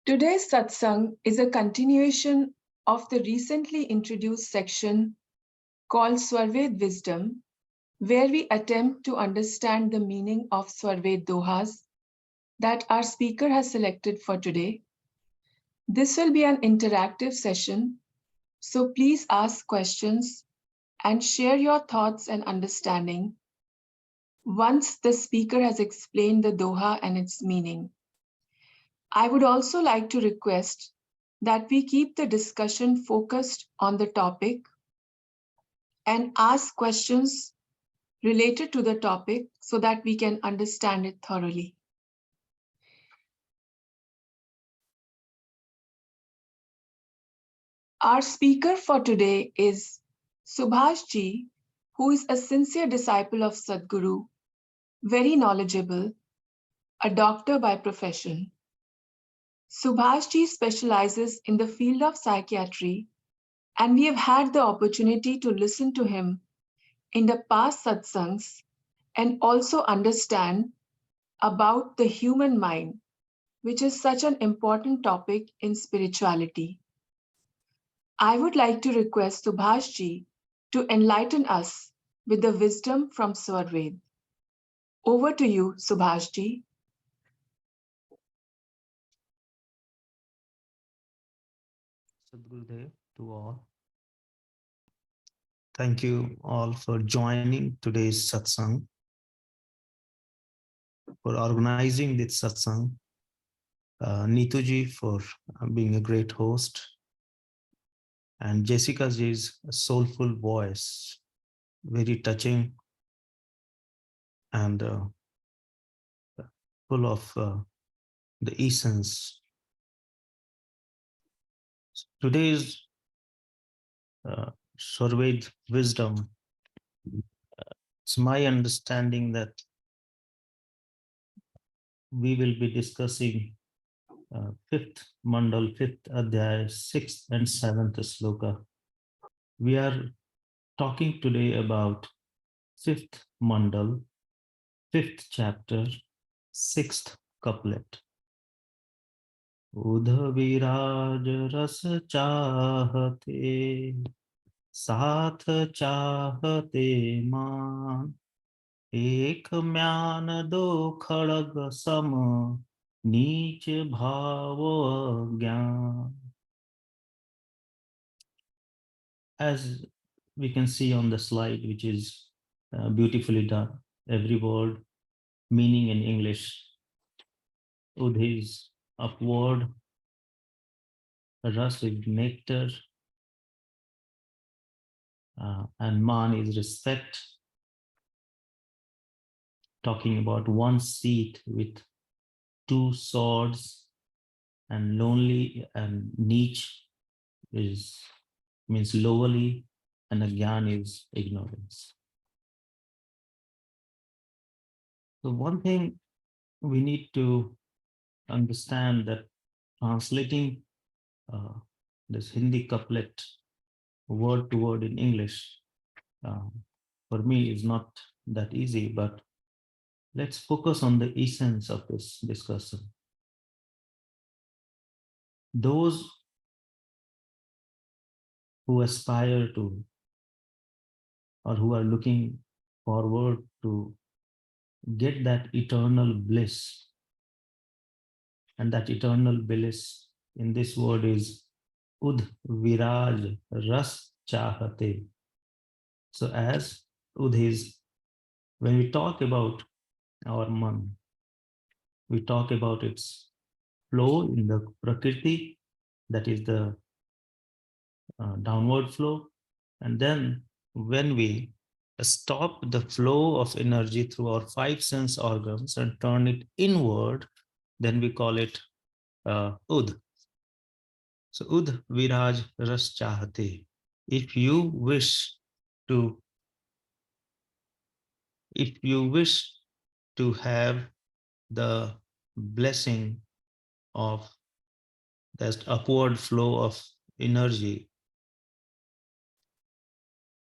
Today's satsang is a continuation of the recently introduced section called Swarved Wisdom, where we attempt to understand the meaning of Swarved Dohas that our speaker has selected for today. This will be an interactive session, so please ask questions and share your thoughts and understanding once the speaker has explained the Doha and its meaning. I would also like to request that we keep the discussion focused on the topic and ask questions related to the topic so that we can understand it thoroughly. Our speaker for today is Subhash Ji, who is a sincere disciple of Sadhguru, very knowledgeable, a doctor by profession. Subhash Ji specializes in the field of psychiatry, and we have had the opportunity to listen to him in the past satsangs and also understand about the human mind, which is such an important topic in spirituality. I would like to request Subhash Ji to enlighten us with the wisdom from Swarved. Over to you, Subhash Ji. Sadhgurudev to all. Thank you all for joining today's satsang, for organizing this satsang. Neetuji for being a great host, and Jessica Ji's soulful voice, very touching and full of the essence. Today's Swarved Wisdom, it's my understanding that we will be discussing fifth mandal, fifth adhyaya, sixth and seventh sloka. We are talking today about fifth mandal, fifth chapter, sixth couplet. Udha viraj ras chahate, साथ चाहते मान, एक म्यान दो खड़ग सम, नीच भाव ज्ञान. As we can see on the slide, which is beautifully done, every word meaning in English. Udh is upward, ras is nectar, and man is respect, talking about one seat with two swords, and lonely and niche is means lowly, and agyan is ignorance. So one thing we need to understand that translating this Hindi couplet word to word in English for me is not that easy, but let's focus on the essence of this discussion. Those who aspire to or who are looking forward to get that eternal bliss, and that eternal bliss in this word is Udh Viraj Ras Chahate. So as Udh is, when we talk about our man, we talk about its flow in the Prakriti, that is the downward flow. And then when we stop the flow of energy through our five sense organs and turn it inward, then we call it Udh. So Udh Viraj Ras Chahate. If you wish to have the blessing of that upward flow of energy,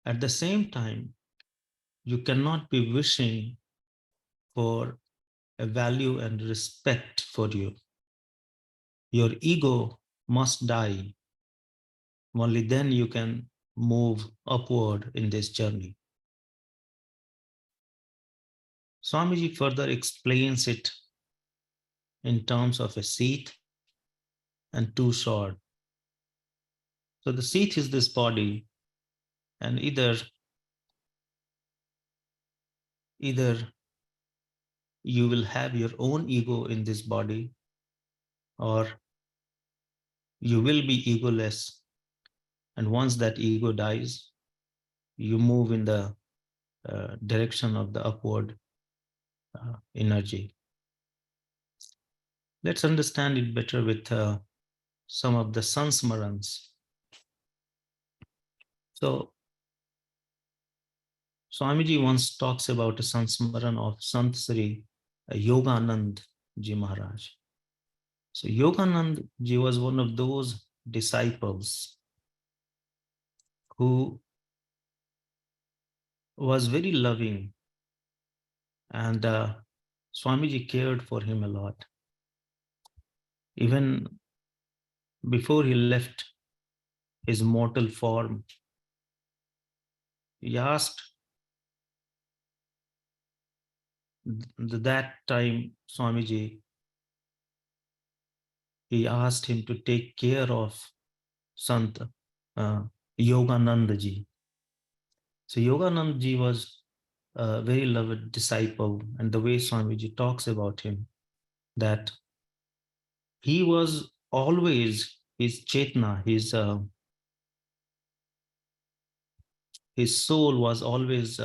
at the same time, you cannot be wishing for a value and respect for you. Your ego must die. Only then you can move upward in this journey. Swamiji further explains it in terms of a seat and two swords. So the seat is this body, and either you will have your own ego in this body, or you will be egoless. And once that ego dies, you move in the direction of the upward energy. Let's understand it better with some of the sansmarans. So Swamiji once talks about a sansmaran of Sant Sri Yoganand Ji Maharaj. So Yoganand Ji was one of those disciples who was very loving, and Swamiji cared for him a lot. Even before he left his mortal form, he asked that time Swamiji, he asked him to take care of Sant Yogananda Ji. So Yogananda Ji was a very loved disciple, and the way Swamiji talks about him, that he was always his chetna, his soul was always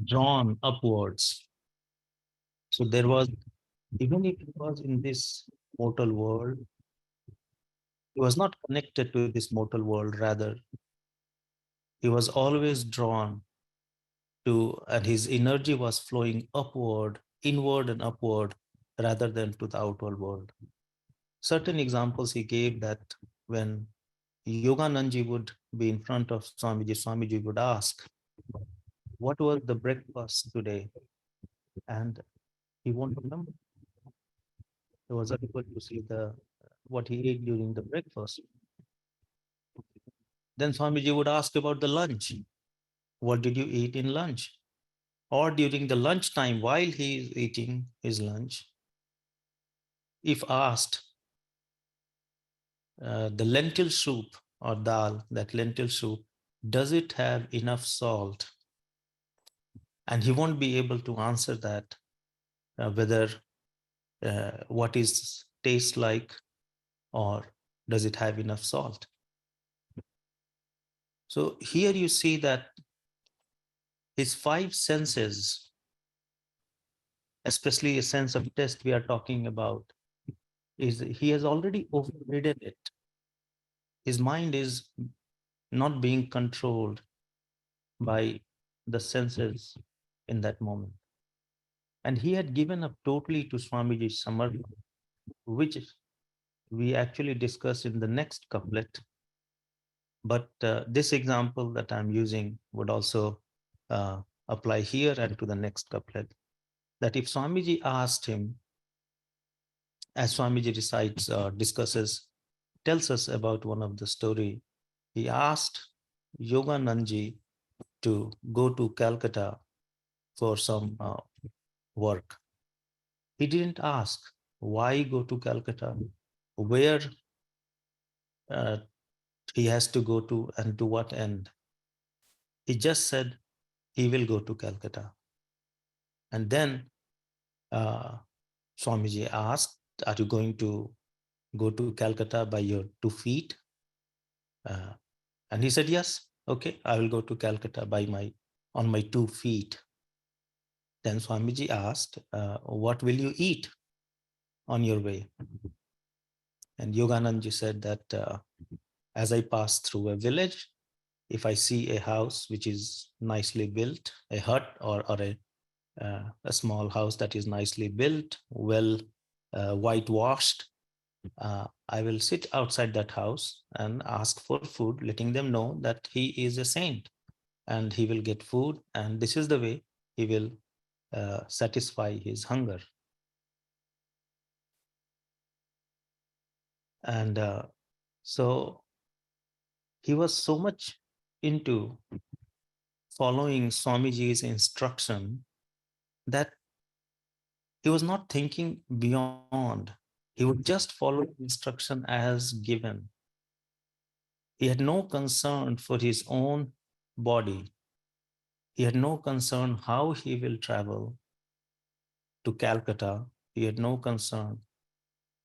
drawn upwards. So there was, even if he was in this mortal world, he was not connected to this mortal world. Rather, he was always drawn to, and his energy was flowing upward, inward and upward, rather than to the outward world. Certain examples he gave, that when Yogananji would be in front of Swamiji, Swamiji would ask, "What was the breakfast today?" And he won't remember. He was unable to see what he ate during the breakfast. Then Swamiji would ask about the lunch. What did you eat in lunch? Or during the lunch time, while he is eating his lunch, if asked, the lentil soup or dal, that lentil soup, does it have enough salt? And he won't be able to answer that, whether what is taste like, or does it have enough salt. So here you see that his five senses, especially a sense of taste we are talking about, is he has already overridden it. His mind is not being controlled by the senses in that moment. And he had given up totally to Swamiji Samartha, which we actually discuss in the next couplet. But this example that I'm using would also apply here and to the next couplet. That if Swamiji asked him, as Swamiji recites or discusses, tells us about one of the story, he asked Yoganandji to go to Calcutta for some work. He didn't ask why go to Calcutta, where uh, he has to go to, and to what end. He just said he will go to Calcutta. And then uh, Swamiji asked, "Are you going to go to Calcutta by your 2 feet?" Uh, and he said, "Yes, okay, I will go to Calcutta on my 2 feet." Then Swamiji asked, "What will you eat on your way?" And Yoganandji said that, as I pass through a village, if I see a house which is nicely built, a hut, or a small house that is nicely built, well whitewashed, I will sit outside that house and ask for food, letting them know that he is a saint and he will get food. And this is the way he will satisfy his hunger. And so he was so much into following Swamiji's instruction that he was not thinking beyond. He would just follow the instruction as given. He had no concern for his own body. He had no concern how he will travel to Calcutta. He had no concern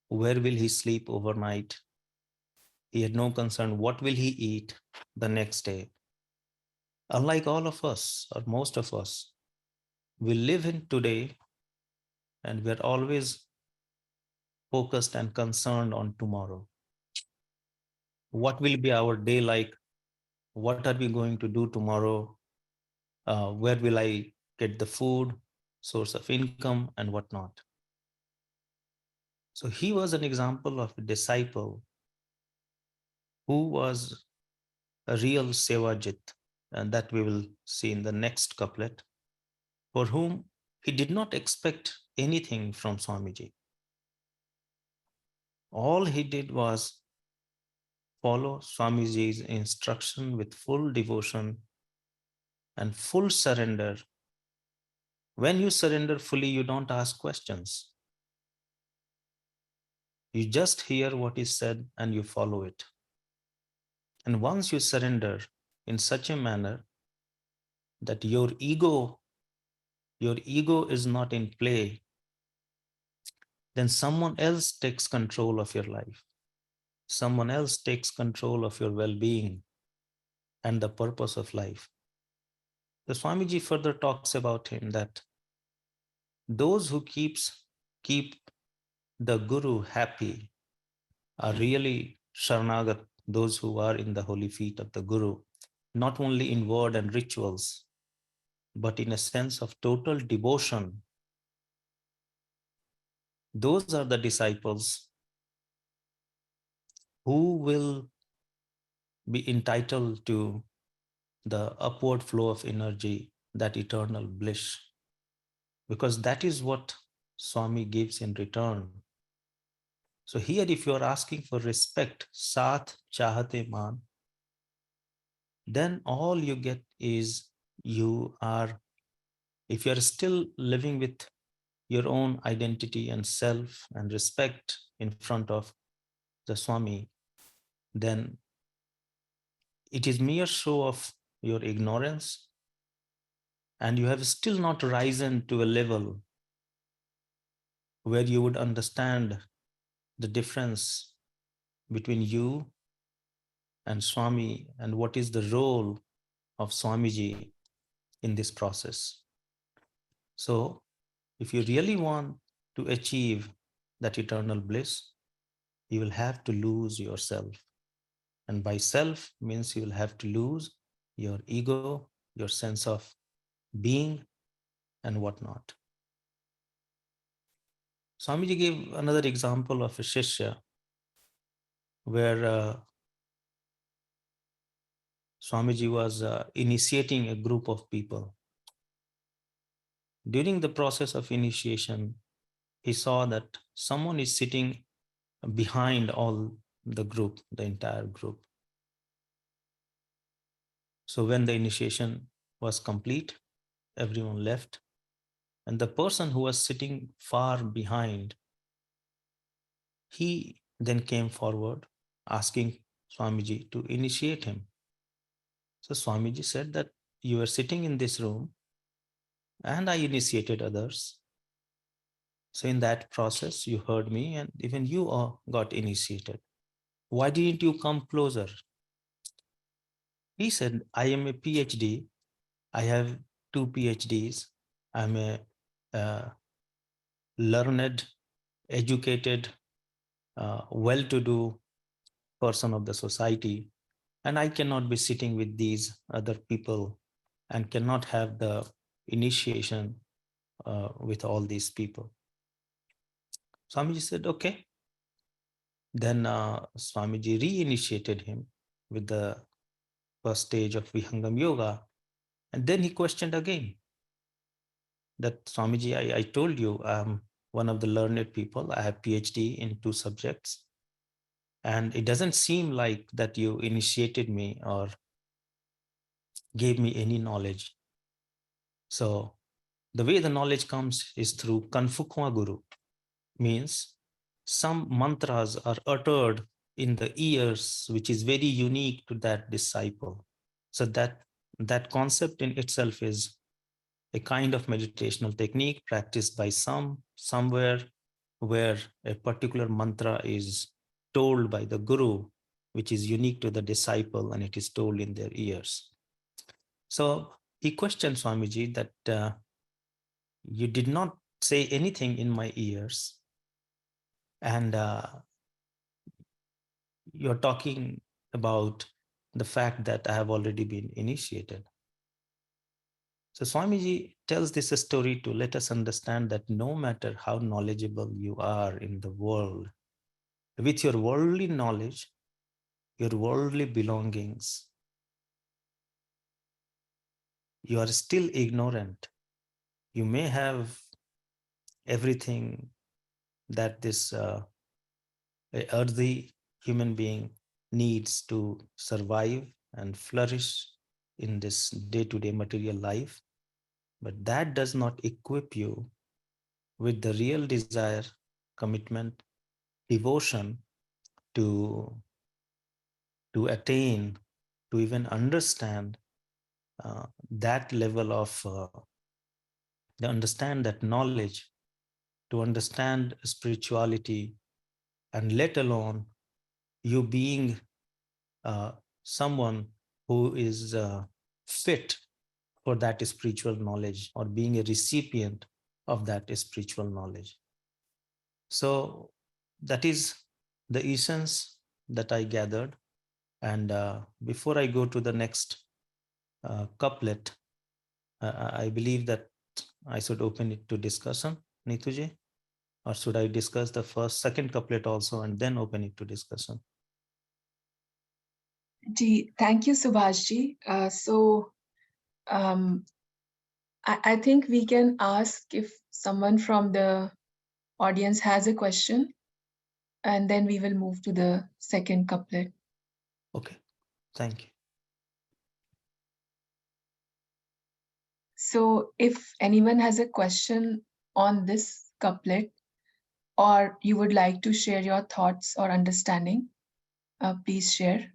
where will he sleep overnight. He had no concern what will he eat the next day. Unlike all of us, or most of us, we live in today and we're always focused and concerned on tomorrow. What will be our day like? What are we going to do tomorrow? Where will I get the food, source of income, and whatnot? So he was an example of a disciple who was a real Sevajit, and that we will see in the next couplet, for whom he did not expect anything from Swamiji. All he did was follow Swamiji's instruction with full devotion and full surrender. When you surrender fully, you don't ask questions. You just hear what is said and you follow it. And once you surrender in such a manner that your ego is not in play, then someone else takes control of your life. Someone else takes control of your well-being and the purpose of life. The Swamiji further talks about him that those who keep the Guru happy are really Sharanagat, those who are in the holy feet of the Guru, not only in word and rituals, but in a sense of total devotion. Those are the disciples who will be entitled to the upward flow of energy, that eternal bliss, because that is what Swami gives in return. So here, if you are asking for respect, saath chahate maan, then all you get is you are, if you are still living with your own identity and self and respect in front of the Swami, then it is mere show of your ignorance, and you have still not risen to a level where you would understand the difference between you and Swami and what is the role of Swamiji in this process. So, if you really want to achieve that eternal bliss, you will have to lose yourself. And by self means you will have to lose your ego, your sense of being, and whatnot. Swamiji gave another example of a Shishya where Swamiji was initiating a group of people. During the process of initiation, he saw that someone is sitting behind all the group, the entire group. So when the initiation was complete, everyone left, and the person who was sitting far behind, he then came forward asking Swamiji to initiate him. So Swamiji said that you were sitting in this room and I initiated others. So in that process, you heard me and even you all got initiated. Why didn't you come closer? He said, I am a PhD. I have two PhDs. I'm a uh, learned, educated, well-to-do person of the society. And I cannot be sitting with these other people and cannot have the initiation with all these people. Swamiji said, okay. Then Swamiji re-initiated him with the first stage of Vihangam Yoga. And then he questioned again that Swamiji, I told you I'm one of the learned people. I have PhD in two subjects. And it doesn't seem like that you initiated me or gave me any knowledge. So the way the knowledge comes is through Kanfukwa Guru, means some mantras are uttered in the ears, which is very unique to that disciple. So that concept in itself is a kind of meditational technique practiced by somewhere where a particular mantra is told by the guru, which is unique to the disciple, and it is told in their ears. So he questioned Swamiji that you did not say anything in my ears, and you're talking about the fact that I have already been initiated. So Swamiji tells this story to let us understand that no matter how knowledgeable you are in the world, with your worldly knowledge, your worldly belongings, you are still ignorant. You may have everything that this earthly human being needs to survive and flourish in this day-to-day material life, but that does not equip you with the real desire, commitment, devotion to attain, to even understand that level of to understand that knowledge, to understand spirituality, and let alone you being someone who is fit for that spiritual knowledge, or being a recipient of that spiritual knowledge. So that is the essence that I gathered. And before I go to the next couplet, I believe that I should open it to discussion, Nituji, or should I discuss the second couplet also and then open it to discussion? Thank you, Subhashji. I think we can ask if someone from the audience has a question, and then we will move to the second couplet. Okay, thank you. So if anyone has a question on this couplet, or you would like to share your thoughts or understanding, please share.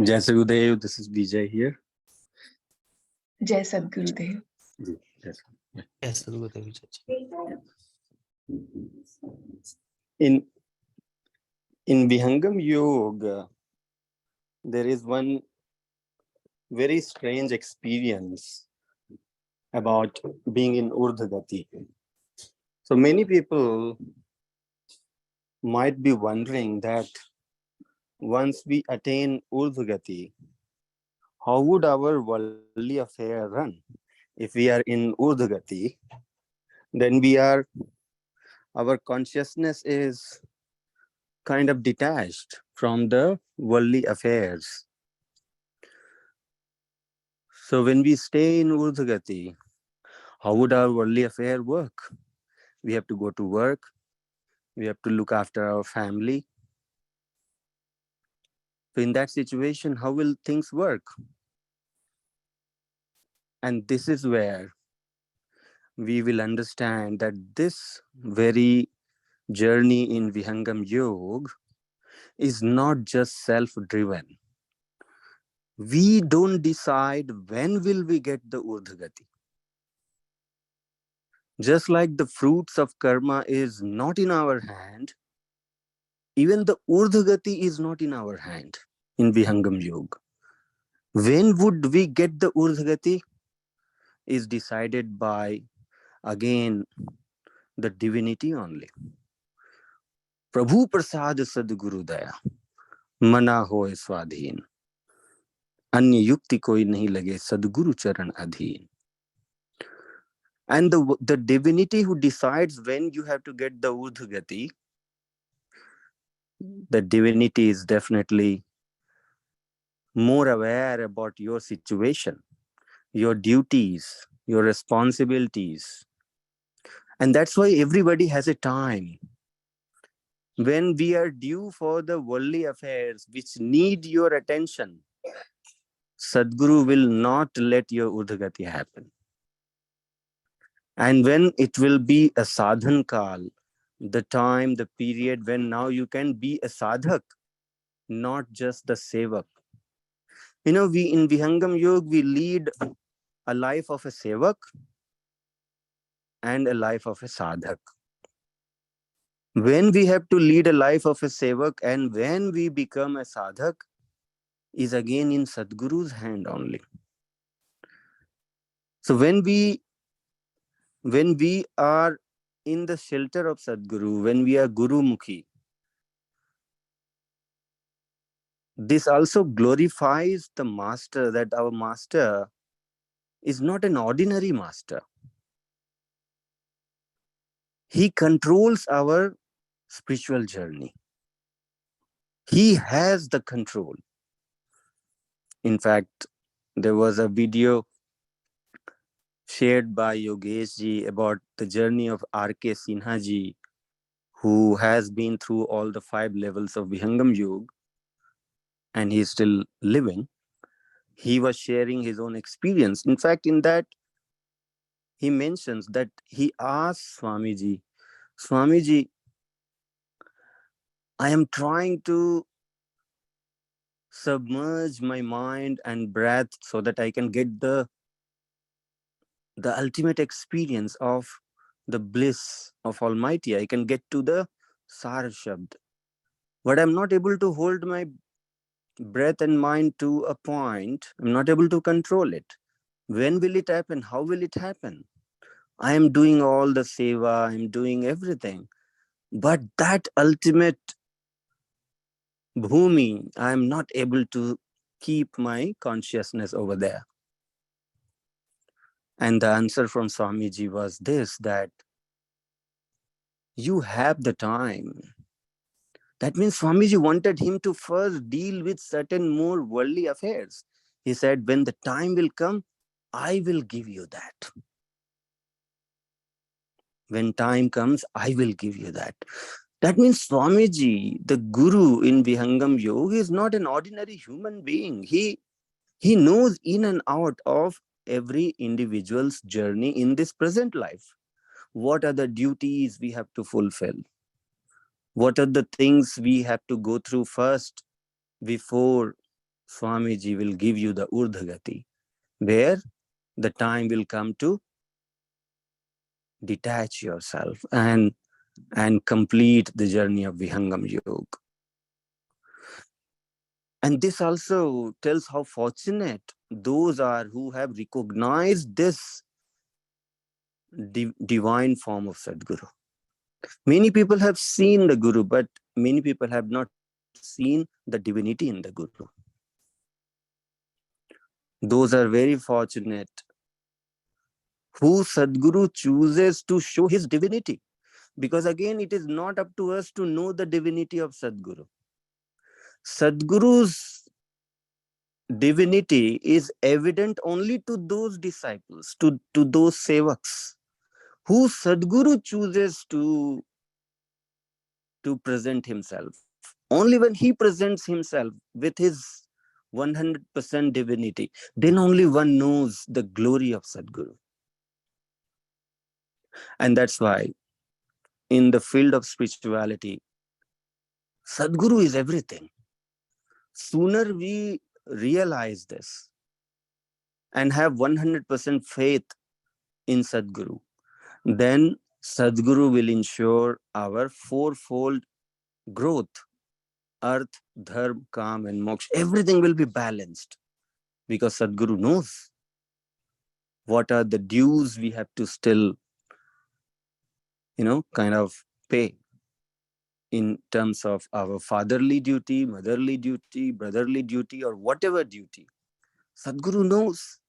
Jai Sadgurudev, this is Vijay here. Jai Sadgurudev. Yes. Yes, Sadgurudev. In Vihangam Yoga, there is one very strange experience about being in Urdhagati. So many people might be wondering that once we attain Urdhagati, how would our worldly affair run? If we are in Urdhagati, then our consciousness is kind of detached from the worldly affairs. So when we stay in Urdhagati, how would our worldly affair work? We have to go to work. We have to look after our family. So in that situation, how will things work? And this is where we will understand that this very journey in Vihangam Yoga is not just self-driven. We don't decide when will we get the Urdhagati. Just like the fruits of karma is not in our hand, even the Urdhagati is not in our hand in Vihangam Yoga. When would we get the Urdhagati is decided by, again, the divinity only. Prabhu Prasad Sadguru Daya, Mana hoye swadhin. Anya yukti koi nahi lage Sadguru Charan adhin. And the divinity who decides when you have to get the Urdhagati, the divinity is definitely more aware about your situation, your duties, your responsibilities. And that's why everybody has a time. When we are due for the worldly affairs which need your attention, Sadguru will not let your Urdhagati happen. And when it will be a sadhan kal, the time, the period when now you can be a sadhak, not just the sevak. We in Vihangam Yoga, we lead a life of a sevak and a life of a sadhak. When we have to lead a life of a sevak and when we become a sadhak is again in Sadguru's hand only. So when we are in the shelter of Sadguru, when we are Guru Mukhi, this also glorifies the master, that our master is not an ordinary master. He controls our spiritual journey. He has the control. In fact, there was a video shared by Yogesh ji about the journey of R.K. Sinha ji, who has been through all the 5 levels of Vihangam Yoga and he is still living. He was sharing his own experience. In fact, in that, he mentions that he asked Swamiji, Swamiji, I am trying to submerge my mind and breath so that I can get the ultimate experience of the bliss of Almighty. I can get to the Sar Shabd. But I'm not able to hold my breath and mind to a point. I'm not able to control it. When will it happen? How will it happen? I am doing all the seva, I'm doing everything. But that ultimate bhumi, I am not able to keep my consciousness over there. And the answer from Swamiji was this, that you have the time. That means Swamiji wanted him to first deal with certain more worldly affairs. He said, when the time will come, I will give you that. When time comes, I will give you that. That means Swamiji, the Guru in Vihangam Yoga, is not an ordinary human being. He knows in and out of every individual's journey in this present life. What are the duties we have to fulfill? What are the things we have to go through first before Swamiji will give you the Urdhagati, where the time will come to detach yourself and complete the journey of Vihangam Yoga. And this also tells how fortunate those are who have recognized this divine form of Sadguru. Many people have seen the Guru, but many people have not seen the divinity in the Guru. Those are very fortunate who Sadguru chooses to show his divinity. Because again, it is not up to us to know the divinity of Sadguru. Sadguru's divinity is evident only to those disciples, to those sevaks, who Sadguru chooses to present himself. Only when he presents himself with his 100% divinity, then only one knows the glory of Sadguru. And that's why in the field of spirituality, Sadguru is everything. Sooner we realize this and have 100% faith in Sadguru, then Sadguru will ensure our fourfold growth. Earth, dharma, kam, and moksha, everything will be balanced because Sadguru knows what are the dues we have to still, kind of pay in terms of our fatherly duty, motherly duty, brotherly duty, or whatever duty. Sadguru knows,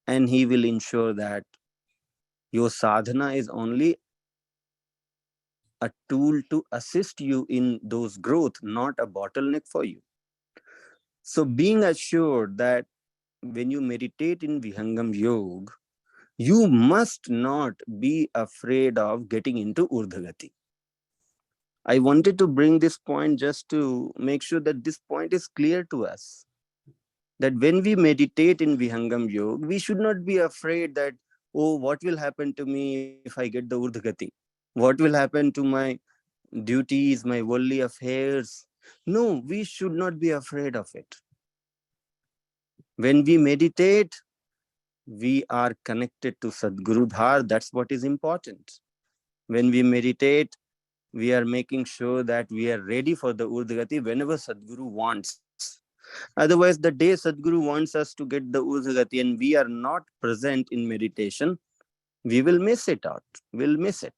and he will ensure that your sadhana is only a tool to assist you in those growth, not a bottleneck for you. So being assured that when you meditate in Vihangam Yoga, you must not be afraid of getting into Urdhagati. I wanted to bring this point just to make sure that this point is clear to us. That when we meditate in Vihangam Yoga, we should not be afraid that, oh, what will happen to me if I get the Urdhagati? What will happen to my duties, my worldly affairs? No, we should not be afraid of it. When we meditate, we are connected to Sadguru Dhar. That's what is important. When we meditate, we are making sure that we are ready for the Urdhagati whenever Sadguru wants. Otherwise, the day Sadguru wants us to get the Urdhagati and we are not present in meditation, we will miss it out. We'll miss it.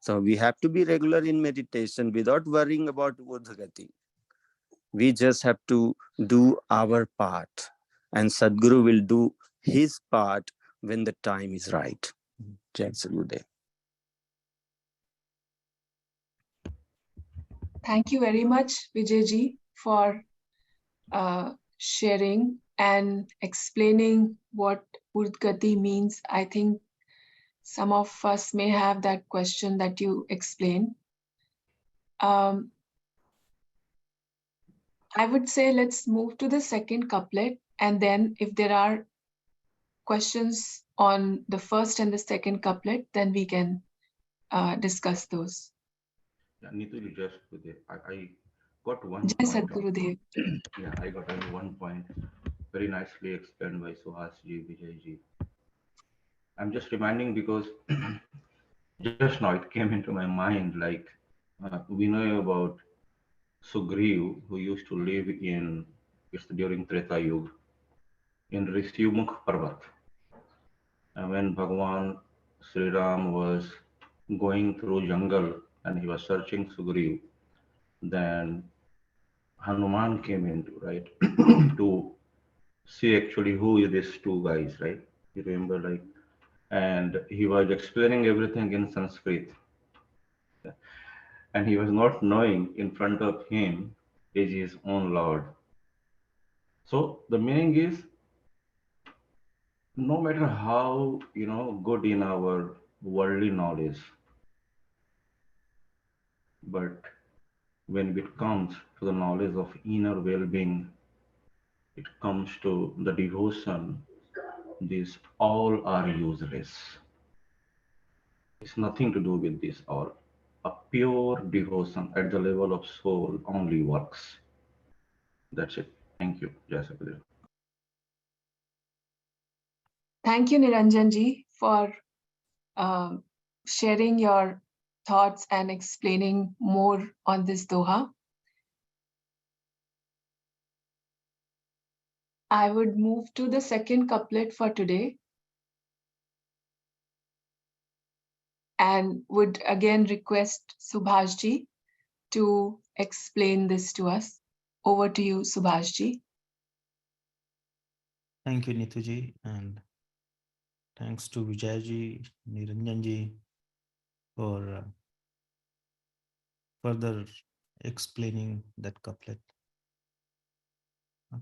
So we have to be regular in meditation without worrying about Urdhagati. We just have to do our part, and Sadguru will do his part when the time is right. Jai Sadgurudev. Thank you very much, Vijayji, for sharing and explaining what Urdhgati means. I think some of us may have that question that you explained. I would say let's move to the second couplet, and then if there are questions on the first and the second couplet, then we can discuss those. Yeah, Neetu, you just put it. I got one Jai point. Sadgurudev. Yeah, I got only one point. Very nicely explained by Suhasji, Vijayji. I'm just reminding because just now it came into my mind like we know about Sugriv, who used to live in, it's during Treta Yuga, in Risyumukh Parvat. And when Bhagwan Sri Ram was going through jungle and he was searching Sugriv, then Hanuman came into, right, to see actually who is these two guys, right? You remember, like, and he was explaining everything in Sanskrit, and he was not knowing in front of him is his own Lord. So the meaning is, no matter how good in our worldly knowledge, but when it comes to the knowledge of inner well-being, it comes to the devotion, these all are useless. It's nothing to do with this all. A pure devotion at the level of soul only works. That's it. Thank you. Jai Sakadeva. Thank you, Niranjanji, for sharing your thoughts and explaining more on this Doha. I would move to the second couplet for today and would again request Subhashji to explain this to us. Over to you, Subhashji. Thank you, Nituji, and thanks to Vijayji, Niranjanji for further explaining that couplet.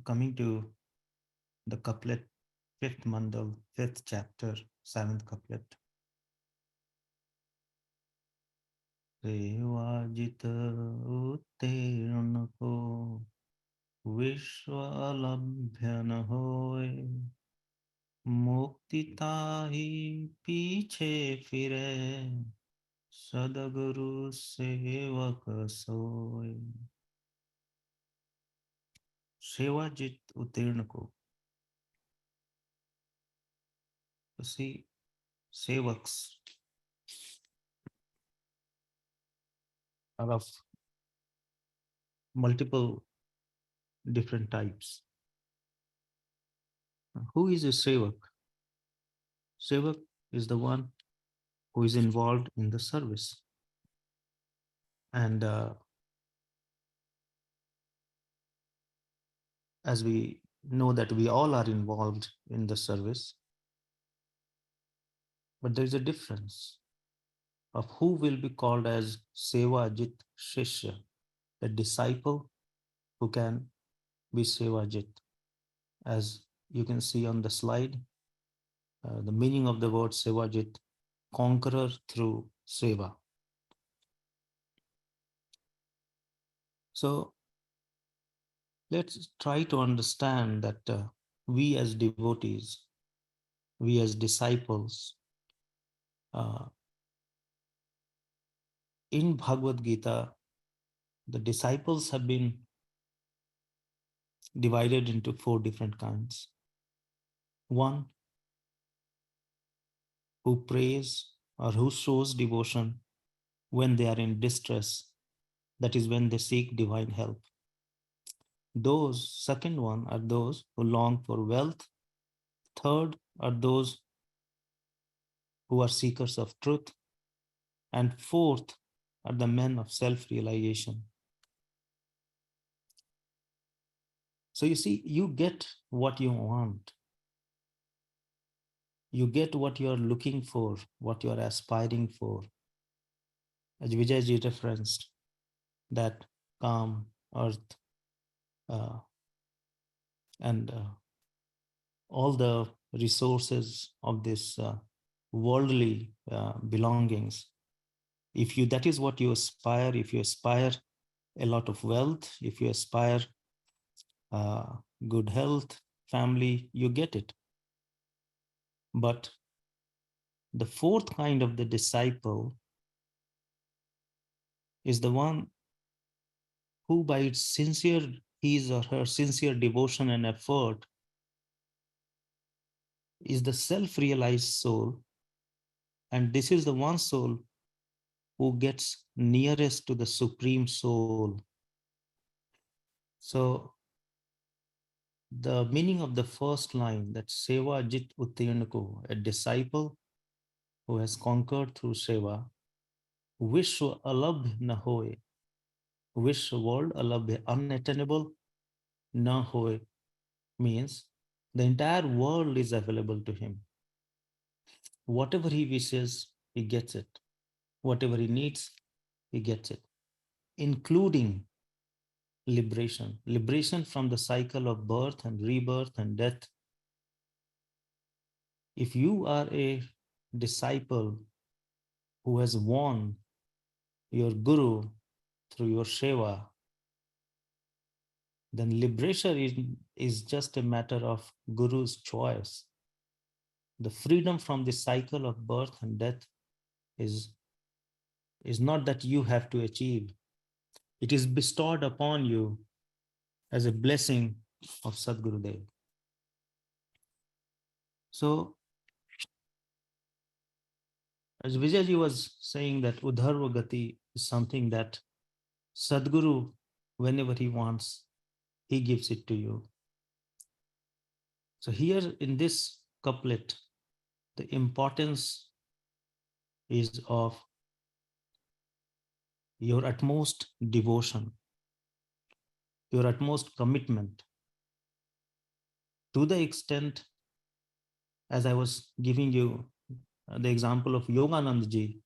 Coming to the couplet, fifth mandal, fifth chapter, seventh couplet. सेवाजित उत्तीर्ण को विश्वलभ्य न होए, मुक्ति ताहि पीछे फिरे, सदगुरु सेवक सोए. सेवाजित उत्तीर्ण को, see, sevaks are of multiple different types. Who is a sevak? Sevak is the one who is involved in the service. And as we know that we all are involved in the service, but there is a difference of who will be called as Sevajit Shishya, the disciple who can be Sevajit. As you can see on the slide, the meaning of the word Sevajit, conqueror through Seva. So let's try to understand that we as devotees, we as disciples, uh, in Bhagavad Gita, the disciples have been divided into 4 different kinds. One, who prays or who shows devotion when they are in distress, that is, when they seek divine help. Those, second one, are those who long for wealth. Third are those who are seekers of truth. And fourth are the men of self-realization. So you see, you get what you want. You get what you are looking for, what you are aspiring for. As Vijayji referenced, that calm earth uh, and all the resources of this worldly belongings. If you, that is what you aspire, if you aspire a lot of wealth, if you aspire uh, good health, family, you get it. But the fourth kind of the disciple is the one who, by its sincere, his or her sincere devotion and effort, is the self-realized soul. And this is the one soul who gets nearest to the Supreme Soul. So the meaning of the first line, that Seva Jit Uttirnako, a disciple who has conquered through Seva, Vishwa Alabh na hoye, Vishwa world alabh, unattainable, na hoye, means the entire world is available to him. Whatever he wishes, he gets it. Whatever he needs, he gets it, including liberation from the cycle of birth and rebirth and death. If you are a disciple who has won your guru through your seva, then liberation is just a matter of guru's choice. The freedom from the cycle of birth and death is not that you have to achieve. It is bestowed upon you as a blessing of Sadgurudev. So, as Vijayji was saying, that Udharva Gati is something that Sadguru, whenever he wants, he gives it to you. So here in this couplet, the importance is of your utmost devotion, your utmost commitment, to the extent, as I was giving you the example of Yoganandji,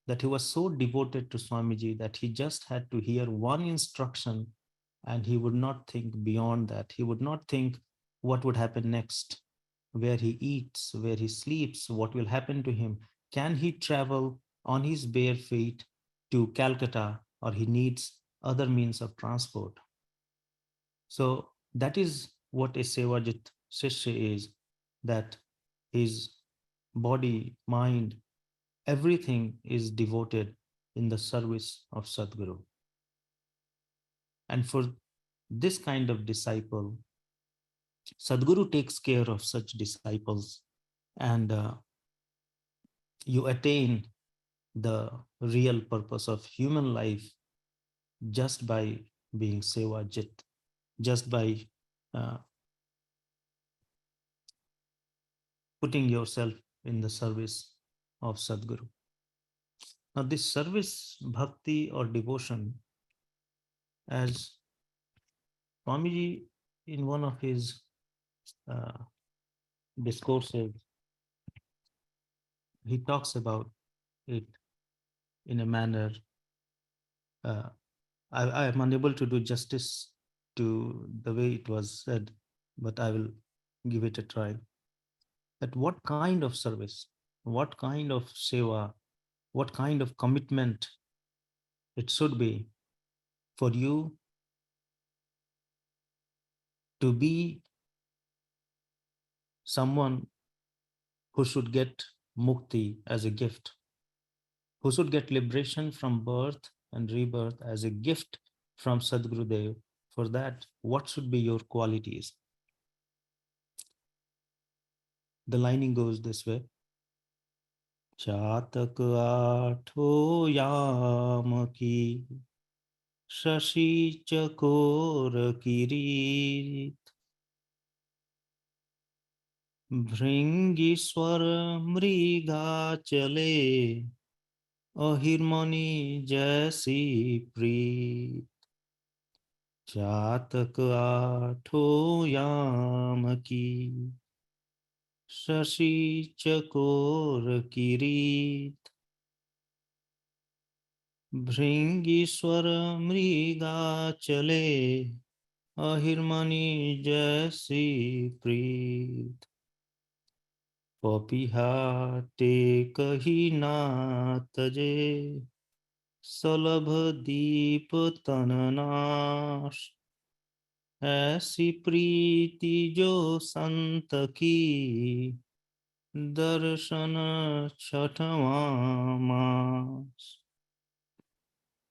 that he was so devoted to Swamiji that he just had to hear one instruction and he would not think beyond that. He would not think what would happen next, where he eats, where he sleeps, what will happen to him. Can he travel on his bare feet to Calcutta, or he needs other means of transport? So that is what a Sevajit Shishya is, that his body, mind, everything is devoted in the service of Sadguru. And for this kind of disciple, Sadguru takes care of such disciples, and you attain the real purpose of human life just by being Sevajit, just by uh, putting yourself in the service of Sadguru. Now, this service, bhakti or devotion, as Swamiji in one of his uh, discourses, he talks about it in a manner I am unable to do justice to the way it was said, but I will give it a try. That what kind of service, what kind of seva, what kind of commitment it should be for you to be someone who should get mukti as a gift, who should get liberation from birth and rebirth as a gift from Sadgurudev. For that, what should be your qualities? The lining goes this way. चातक आठो याम की शशि चकोर किरीट भृंगी स्वर मृगा चले अहिरमणि जैसी प्रीत चातक आठो याम की शशि चकोर किरीट भृंगीश्वर मृगा चले अहिरमणि जैसी प्रीत पपिहा टेकहि ना तजे सलभ दीप तननाश ऐसी प्रीति जो संत की दर्शन छठवां मास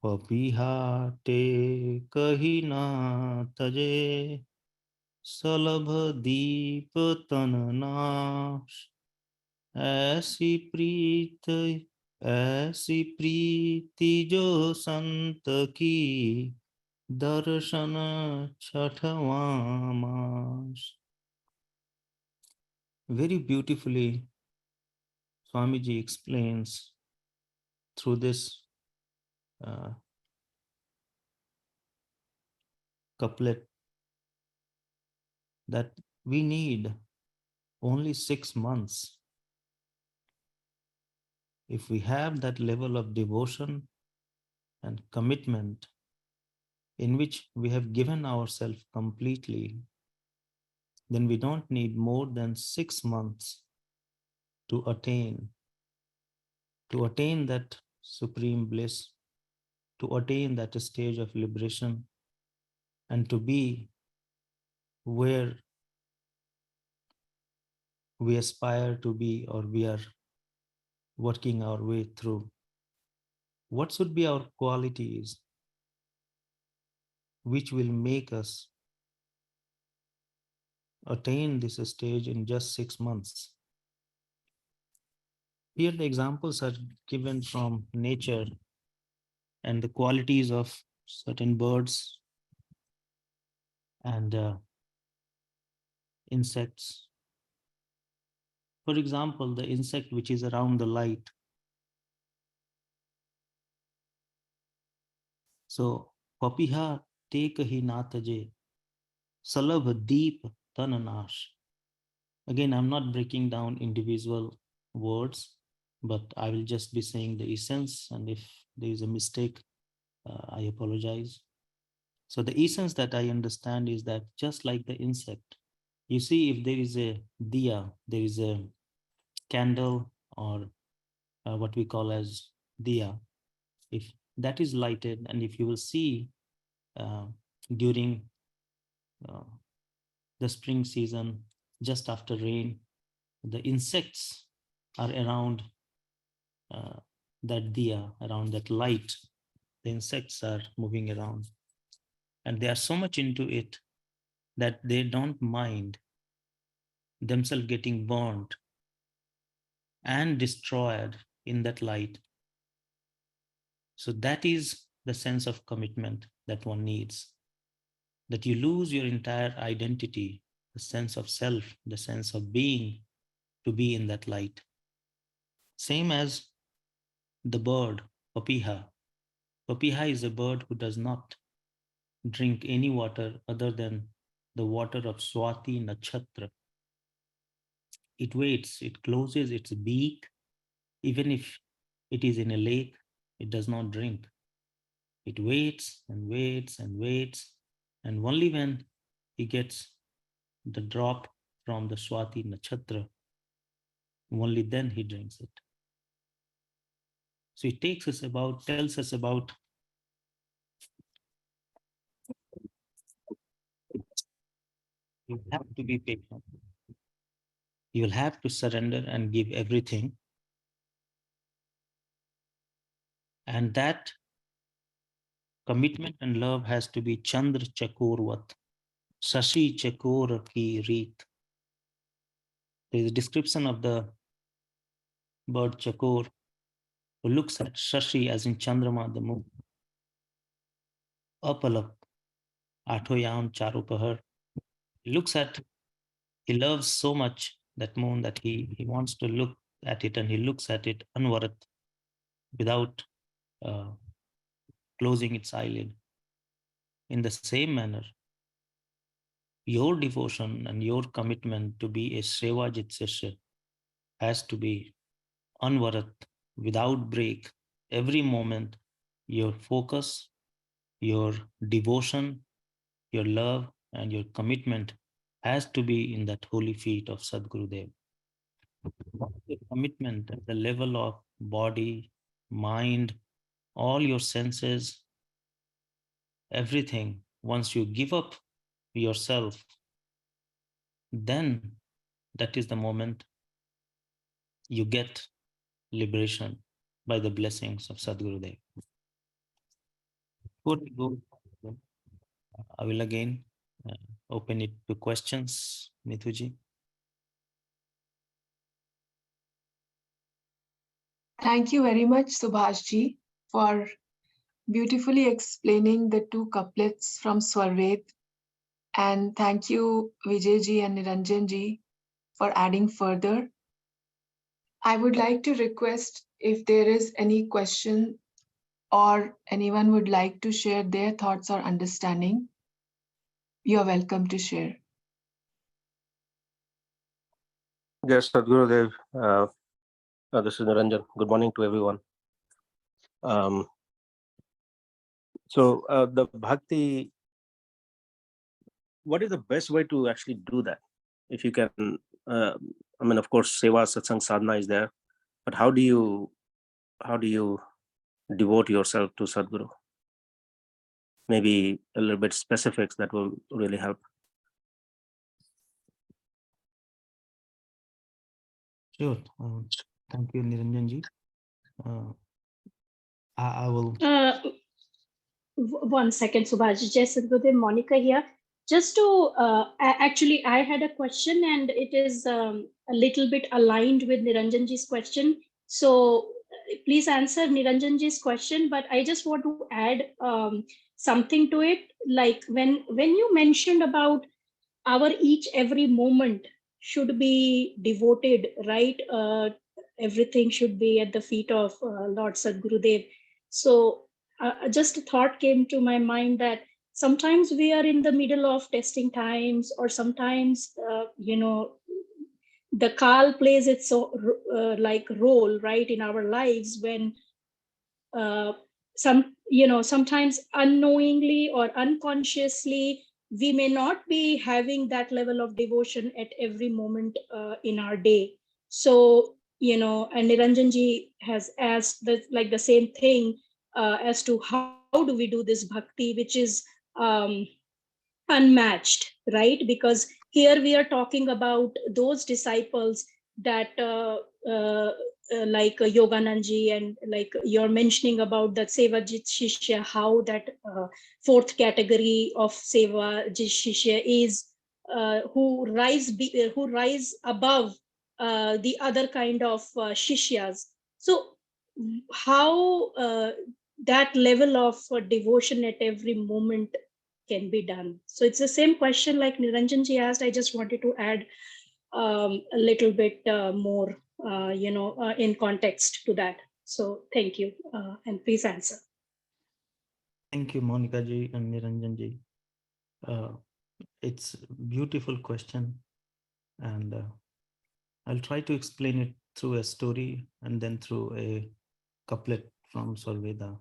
पपिहा टेकहि ना तजे सलभ दीप तननाश ऐसी प्रीति जो संत की दर्शन छठवां मास. Very beautifully, Swamiji explains through this couplet that we need only 6 months. If we have that level of devotion and commitment in which we have given ourselves completely, then we don't need more than 6 months to attain that supreme bliss, to attain that stage of liberation, and to be where we aspire to be, or we are working our way through. What should be our qualities which will make us attain this stage in just 6 months? Here the examples are given from nature and the qualities of certain birds and insects. For example, the insect which is around the light. So, papiha tekahi nataje, salabh deep tananash. Again, I'm not breaking down individual words, but I will just be saying the essence. And if there is a mistake, I apologize. So the essence that I understand is that just like the insect, you see, if there is a diya, there is a candle, or what we call as diya, if that is lighted, and if you will see during the spring season, just after rain, the insects are around that diya, around that light. The insects are moving around, and they are so much into it that they don't mind themselves getting burned and destroyed in that light. So that is the sense of commitment that one needs, that you lose your entire identity, the sense of self, the sense of being, to be in that light. Same as the bird, papiha. Papiha is a bird who does not drink any water other than the water of Swati Nakshatra. It waits, it closes its beak. Even if it is in a lake, it does not drink. It waits and waits and waits And only when he gets the drop from the Swati Nakshatra, only then he drinks it. So he tells us about you have to be patient. You will have to surrender and give everything. And that commitment and love has to be Chandra Chakorvat, Sashi Chakor ki Reet. There is a description of the bird Chakor who looks at Shashi as in Chandrama, the moon. Apalak, Athoyam Charupahar. He looks at, he loves so much that moon that he wants to look at it, and he looks at it unvarat, without closing its eyelid. In the same manner, your devotion and your commitment to be a Sevajit Sishya has to be unvarat, without break. Every moment, your focus, your devotion, your love, and your commitment has to be in that holy feet of Sadgurudev. The commitment at the level of body, mind, all your senses, everything, once you give up yourself, then that is the moment you get liberation by the blessings of Sadgurudev. Before we go, I will again open it to questions, Nithuji. Thank you very much, Subhashji, for beautifully explaining the two couplets from Swarved. And thank you, Vijayji and Niranjanji, for adding further. I would like to request if there is any question or anyone would like to share their thoughts or understanding, you're welcome to share. Yes, Sadhgurudev. This is Niranjan. Good morning to everyone. So the bhakti, what is the best way to actually do that? If you can, I mean, of course, seva, satsang, sadhana is there, but how do you devote yourself to Sadhguru? Maybe a little bit specifics that will really help. Sure. Thank you, Niranjanji. I will. One second, Subhash. Jai Sadhgurudev, Monica here. Just to actually, I had a question, and it is a little bit aligned with Niranjanji's question. So please answer Niranjanji's question, but I just want to add something to it. Like when you mentioned about our each every moment should be devoted, right? Everything should be at the feet of Lord Sadhgurudev. So just a thought came to my mind that sometimes we are in the middle of testing times, or sometimes the Kal plays its like role, right, in our lives, when sometimes unknowingly or unconsciously we may not be having that level of devotion at every moment in our day. So and Niranjanji has asked the same thing as to how do we do this bhakti, which is unmatched, right? Because here we are talking about those disciples that like Yogananji, and like you're mentioning about that Sevajit Shishya, how that fourth category of Sevajit Shishya is who rise above the other kind of Shishyas. So how that level of devotion at every moment can be done. So it's the same question like Niranjanji asked. I just wanted to add a little bit more, in context to that. So thank you, and please answer. Thank you, Monica ji and Niranjan ji. It's a beautiful question, and I'll try to explain it through a story and then through a couplet from Sarveda.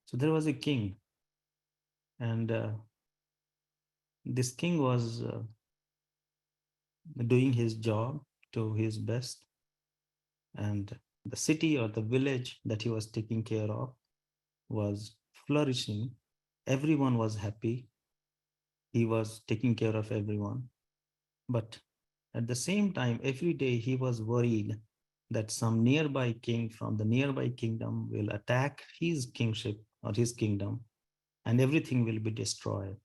So there was a king, and this king was doing his job to his best, and the city or the village that he was taking care of was flourishing. Everyone was happy. He was taking care of everyone. But at the same time, every day he was worried that some nearby king from the nearby kingdom will attack his kingship or his kingdom, and everything will be destroyed.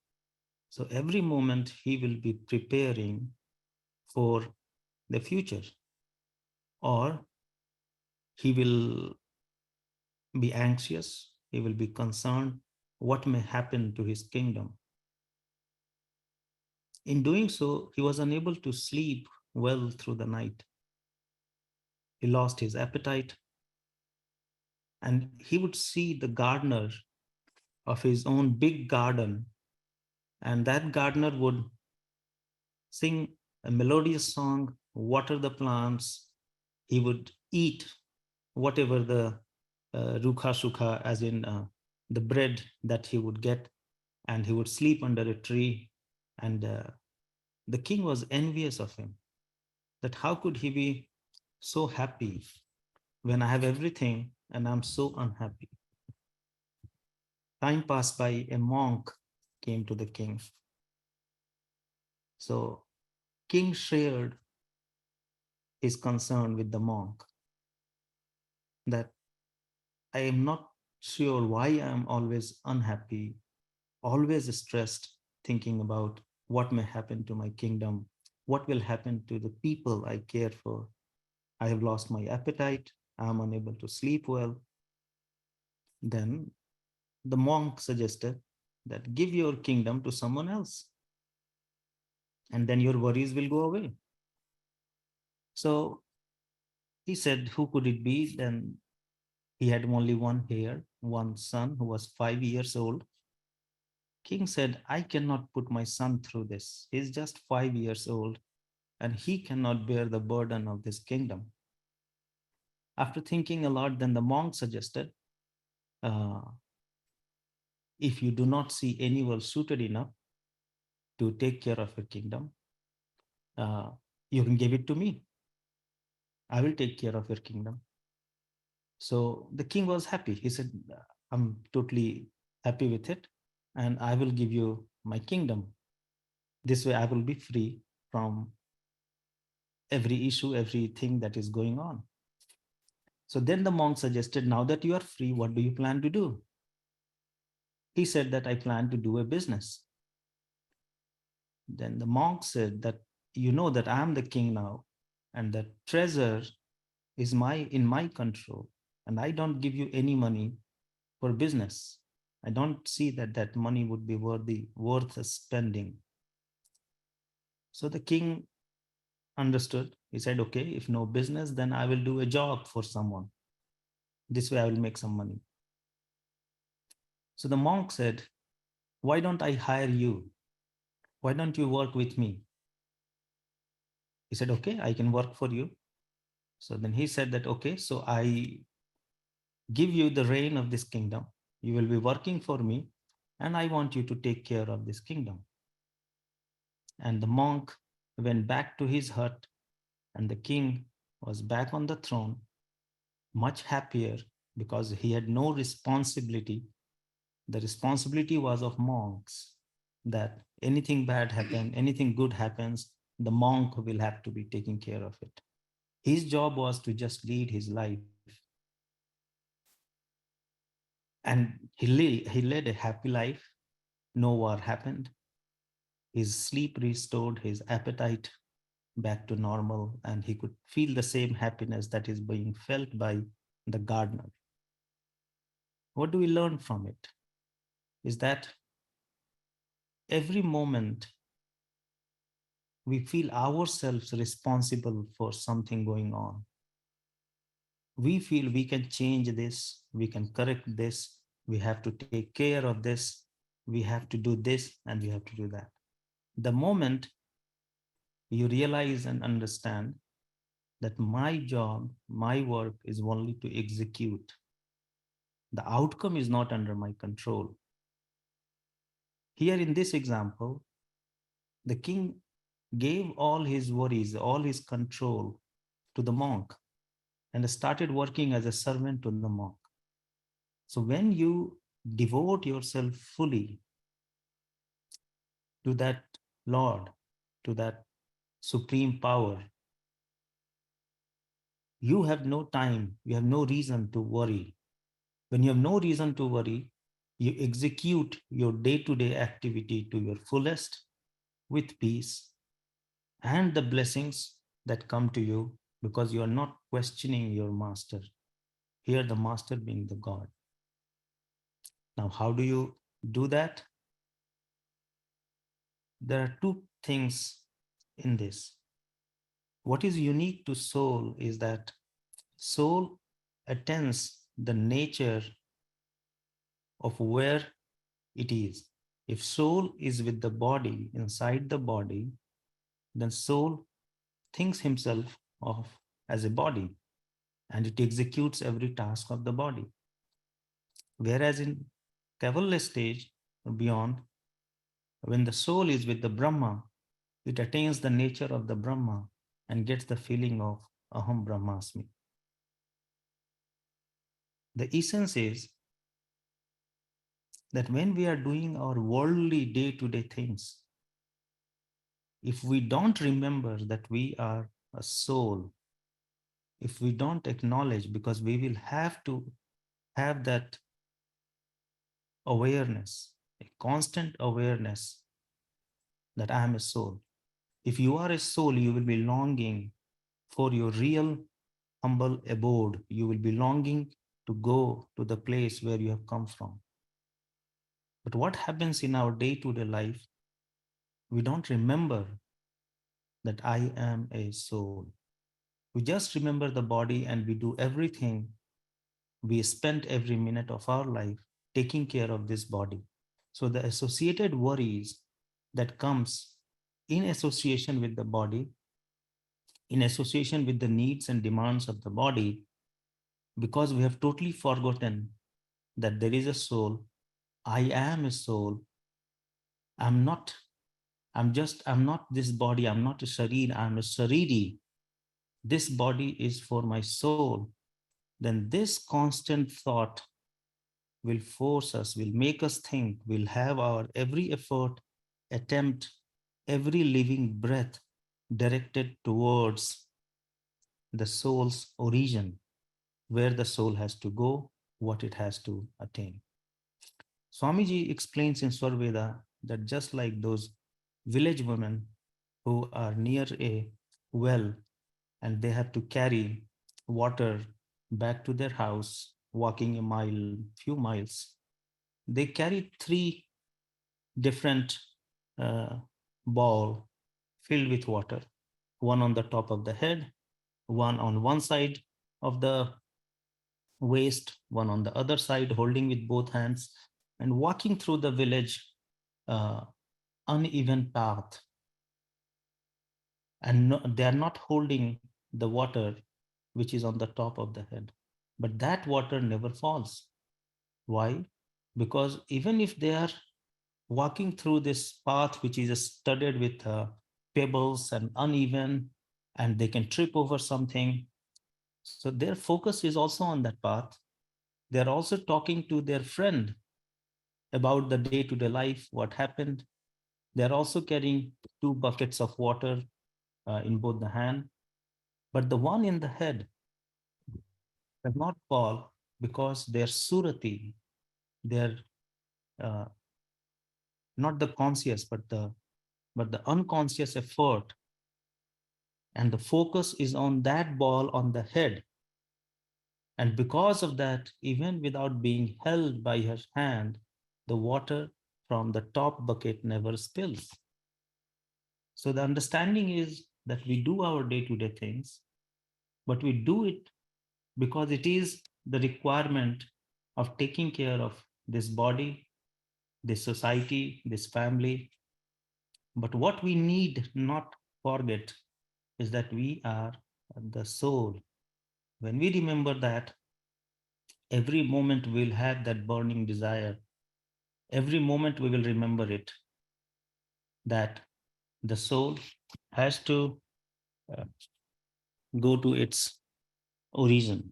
So every moment he will be preparing for the future, or he will be anxious, he will be concerned what may happen to his kingdom. In doing so, he was unable to sleep well through the night. He lost his appetite, and he would see the gardener of his own big garden, and that gardener would sing a melodious song, water the plants. He would eat whatever the rukha sukha, as in the bread that he would get, and he would sleep under a tree. And the king was envious of him, that how could he be so happy when I have everything and I'm so unhappy. Time passed by, a monk came to the king. So king shared his concern with the monk, that I am not sure why I am always unhappy, always stressed, thinking about what may happen to my kingdom, what will happen to the people I care for. I have lost my appetite, I am unable to sleep well. Then the monk suggested that give your kingdom to someone else, and then your worries will go away. So he said, who could it be? Then he had only one heir, one son who was 5 years old. King said, I cannot put my son through this. He's just 5 years old and he cannot bear the burden of this kingdom. After thinking a lot, then the monk suggested, uh, if you do not see anyone suited enough to take care of your kingdom, uh, you can give it to me. I will take care of your kingdom. So the king was happy. He said, I'm totally happy with it, and I will give you my kingdom. This way I will be free from every issue, everything that is going on. So then the monk suggested, now that you are free, what do you plan to do? He said that I plan to do a business. Then the monk said that, you know that I am the king now, and the treasure is in my control, and I don't give you any money for business. I don't see that that money would be worth spending. So the king understood. He said, okay, if no business, then I will do a job for someone. This way I will make some money. So the monk said, why don't I hire you? Why don't you work with me? He said, okay, I can work for you. So then he said that, okay, so I give you the reign of this kingdom. You will be working for me, and I want you to take care of this kingdom. And the monk went back to his hut, and the king was back on the throne, much happier because he had no responsibility. The responsibility was of monks, that anything bad happens, anything good happens, the monk will have to be taking care of it. His job was to just lead his life. And he led a happy life. No war happened. His sleep restored, his appetite back to normal, and he could feel the same happiness that is being felt by the gardener. What do we learn from it? Is that every moment we feel ourselves responsible for something going on. We feel we can change this, we can correct this, we have to take care of this, we have to do this, and we have to do that. The moment you realize and understand that my job, my work is only to execute, the outcome is not under my control. Here in this example, The king gave all his worries, all his control to the monk and started working as a servant to the monk. So when you devote yourself fully to that Lord, to that supreme power, you have no time, you have no reason to worry. When you have no reason to worry, you execute your day to day activity to your fullest with peace and the blessings that come to you because you are not questioning your master. Here, the master being the God. Now, how do you do that? There are two things in this. What is unique to soul is that soul attends the nature of where it is. If soul is with the body, inside the body, then soul thinks himself of as a body and it executes every task of the body. Whereas in Kaivalya stage or beyond, when the soul is with the Brahma, it attains the nature of the Brahma and gets the feeling of Aham Brahmasmi. The essence is that when we are doing our worldly day to day things, if we don't remember that we are a soul, if we don't acknowledge, because we will have to have that awareness, a constant awareness that I am a soul. If you are a soul, you will be longing for your real humble abode. You will be longing to go to the place where you have come from. But what happens in our day to day life? We don't remember that I am a soul. We just remember the body and we do everything. We spend every minute of our life taking care of this body. So the associated worries that comes in association with the body, in association with the needs and demands of the body, because we have totally forgotten that there is a soul. I am a soul. I'm not, I'm not this body. I'm not a sharir. I'm a shariri. This body is for my soul. Then this constant thought will force us, will make us think, will have our every effort, attempt, every living breath directed towards the soul's origin, where the soul has to go, what it has to attain. Swamiji explains in Swarveda that just like those village women who are near a well and they have to carry water back to their house, walking a mile, few miles, they carry three different uh, ball filled with water, one on the top of the head, one on one side of the waist, one on the other side, holding with both hands, and walking through the village uh, uneven path. And no, they are not holding the water which is on the top of the head. But that water never falls. Why? Because even if they are walking through this path which is studded with pebbles and uneven, and they can trip over something, so their focus is also on that path. They're also talking to their friend about the day-to-day life, what happened. They're also carrying two buckets of water in both the hand, but the one in the head does not fall because their surati, their uh, not the conscious, but the unconscious effort and the focus is on that ball on the head. And because of that, even without being held by her hand, the water from the top bucket never spills. So the understanding is that we do our day-to-day things, but we do it because it is the requirement of taking care of this body, this society, this family. But what we need not forget is that we are the soul. When we remember that, every moment we'll have that burning desire. Every moment we will remember it, that The soul has to uh, go to its origin,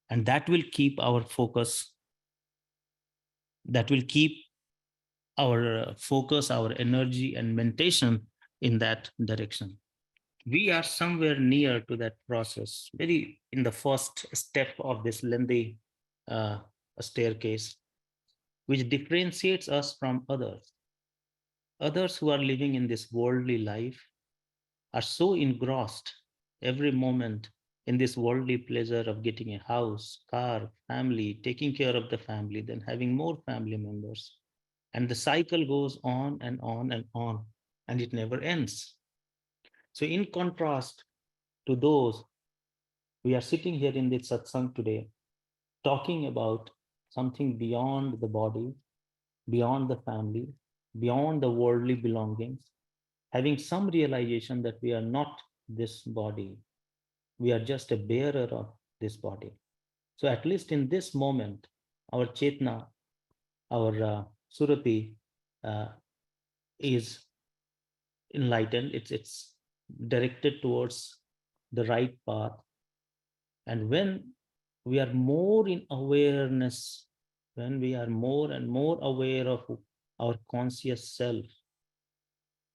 and that will keep our focus, that will keep our focus, our energy and meditation in that direction. We are somewhere near to that process, very in the first step of this lengthy uh, staircase, which differentiates us from others. Others who are living in this worldly life are so engrossed every moment in this worldly pleasure of getting a house, car, family, taking care of the family, then having more family members. And the cycle goes on and on and on, and it never ends. So, in contrast to those, we are sitting here in this satsang today talking about something beyond the body, beyond the family, beyond the worldly belongings, having some realization that we are not this body, we are just a bearer of this body. So, at least in this moment, our Chetna, our Surati is enlightened, it's directed towards the right path. And when we are more in awareness, when we are more and more aware of our conscious self,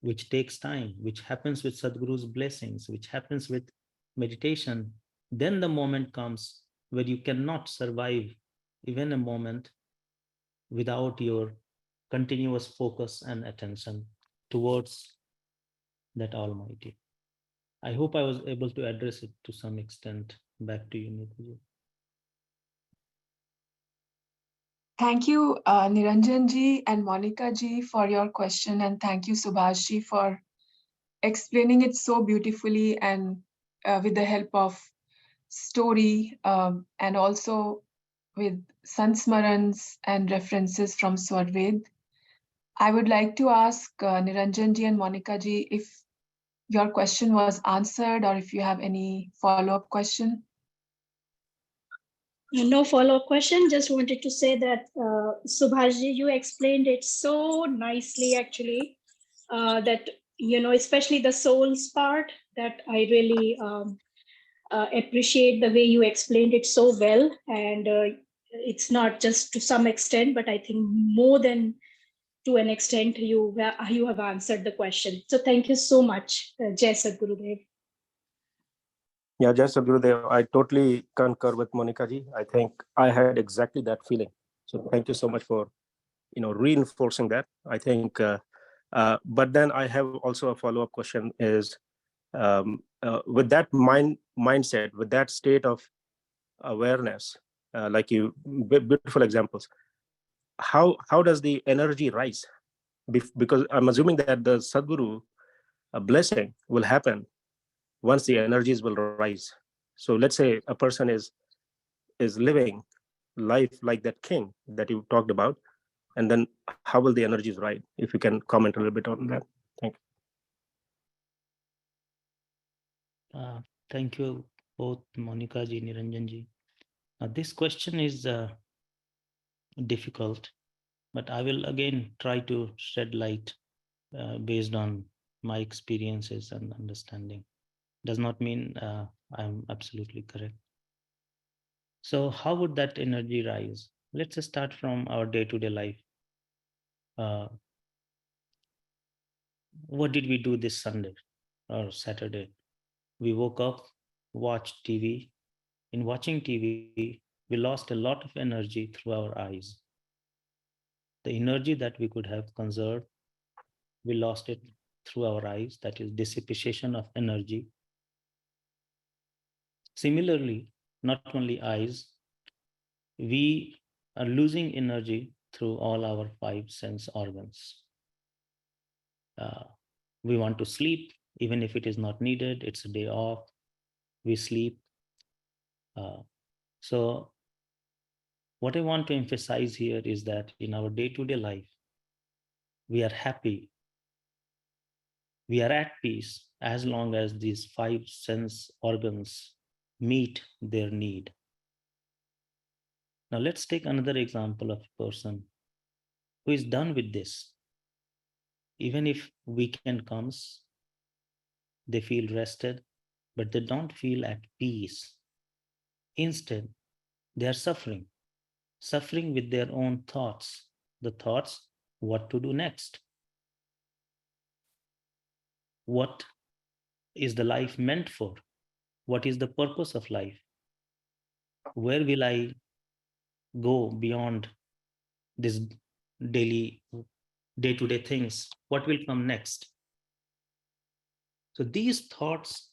which takes time, which happens with Sadhguru's blessings, which happens with meditation, then the moment comes where you cannot survive even a moment without your continuous focus and attention towards that Almighty. I hope I was able to address it to some extent. Back to you, Neetaji. Thank you, Niranjan ji and Monica ji, for your question, and thank you, Subhash ji, for explaining it so beautifully and with the help of story and also with sansmarans and references from Swarved. I would like to ask Niranjan ji and Monica ji if your question was answered or if you have any follow-up question. No follow-up question. Just wanted to say that Subhashji, you explained it so nicely, actually, that, especially the souls part, that I really appreciate the way you explained it so well. And it's not just to some extent, but I think more than to an extent, you have answered the question. So thank you so much, Jai Sadgurudev. Yeah, just Gurudev, I totally concur with Monica ji. I think I had exactly that feeling. So thank you so much for reinforcing that. I think, but then I have also a follow-up question: is with that mindset, with that state of awareness, like you beautiful examples, how does the energy rise? Because I'm assuming that the Sadguru blessing will happen once the energies will rise. So let's say a person is living life like that king that you talked about, and then how will the energies rise? If you can comment a little bit on that. Thank Thank you both, Monica ji, Niranjan ji. This question is difficult, but I will again try to shed light based on my experiences and understanding. Does not mean I'm absolutely correct. So, how would that energy rise? Let's just start from our day-to-day life. What did we do this Sunday or Saturday? We woke up, watched TV. In watching TV, we lost a lot of energy through our eyes. The energy that we could have conserved, we lost it through our eyes, that is dissipation of energy. Similarly, not only eyes, we are losing energy through all our five sense organs. We want to sleep, even if it is not needed, it's a day off, we sleep. So, what I want to emphasize here is that in our day to day life, we are happy, we are at peace as long as these five sense organs meet their need. Now, let's take another example of a person who is done with this. Even if weekend comes, they feel rested, but they don't feel at peace. Instead, they are suffering with their own thoughts. The thoughts, what to do next? What is the life meant for? What is the purpose of life? Where will I go beyond this daily, day to day things? What will come next? So, these thoughts,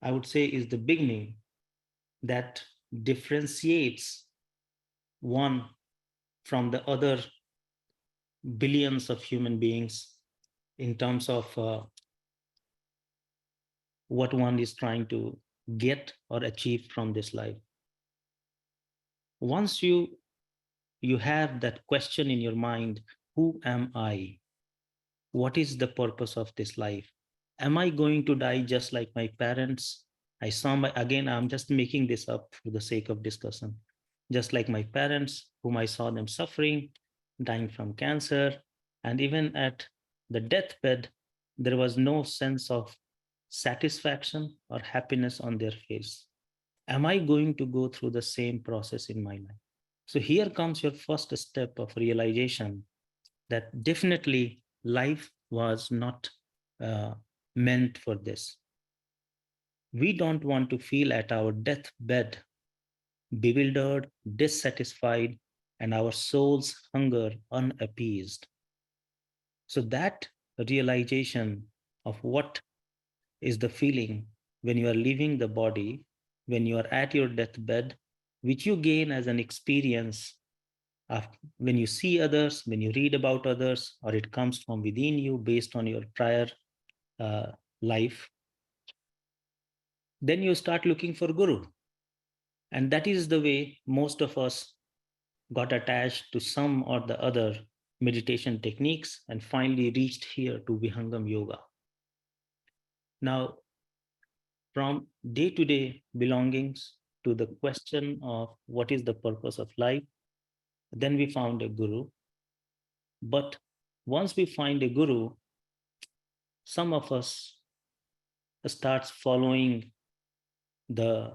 I would say, is the beginning that differentiates one from the other billions of human beings in terms of what one is trying to get or achieve from this life. Once you have that question in your mind, who am I? What is the purpose of this life? Am I going to die just like my parents? I saw my, again, I'm just making this up for the sake of discussion. Just like my parents, whom I saw them suffering, dying from cancer, and even at the deathbed, there was no sense of satisfaction or happiness on their face. Am I going to go through the same process in my life? So here comes your first step of realization that definitely life was not uh, meant for this. We don't want to feel at our deathbed bewildered, dissatisfied, and our soul's hunger unappeased. So that realization of what is the feeling when you are leaving the body, when you are at your deathbed, which you gain as an experience of when you see others, when you read about others, or it comes from within you based on your prior uh, life, then you start looking for Guru. And that is the way most of us got attached to some or the other meditation techniques and finally reached here to Vihangam Yoga. Now, from day to day belongings to the question of what is the purpose of life, then we found a Guru. But once we find a Guru, some of us starts following the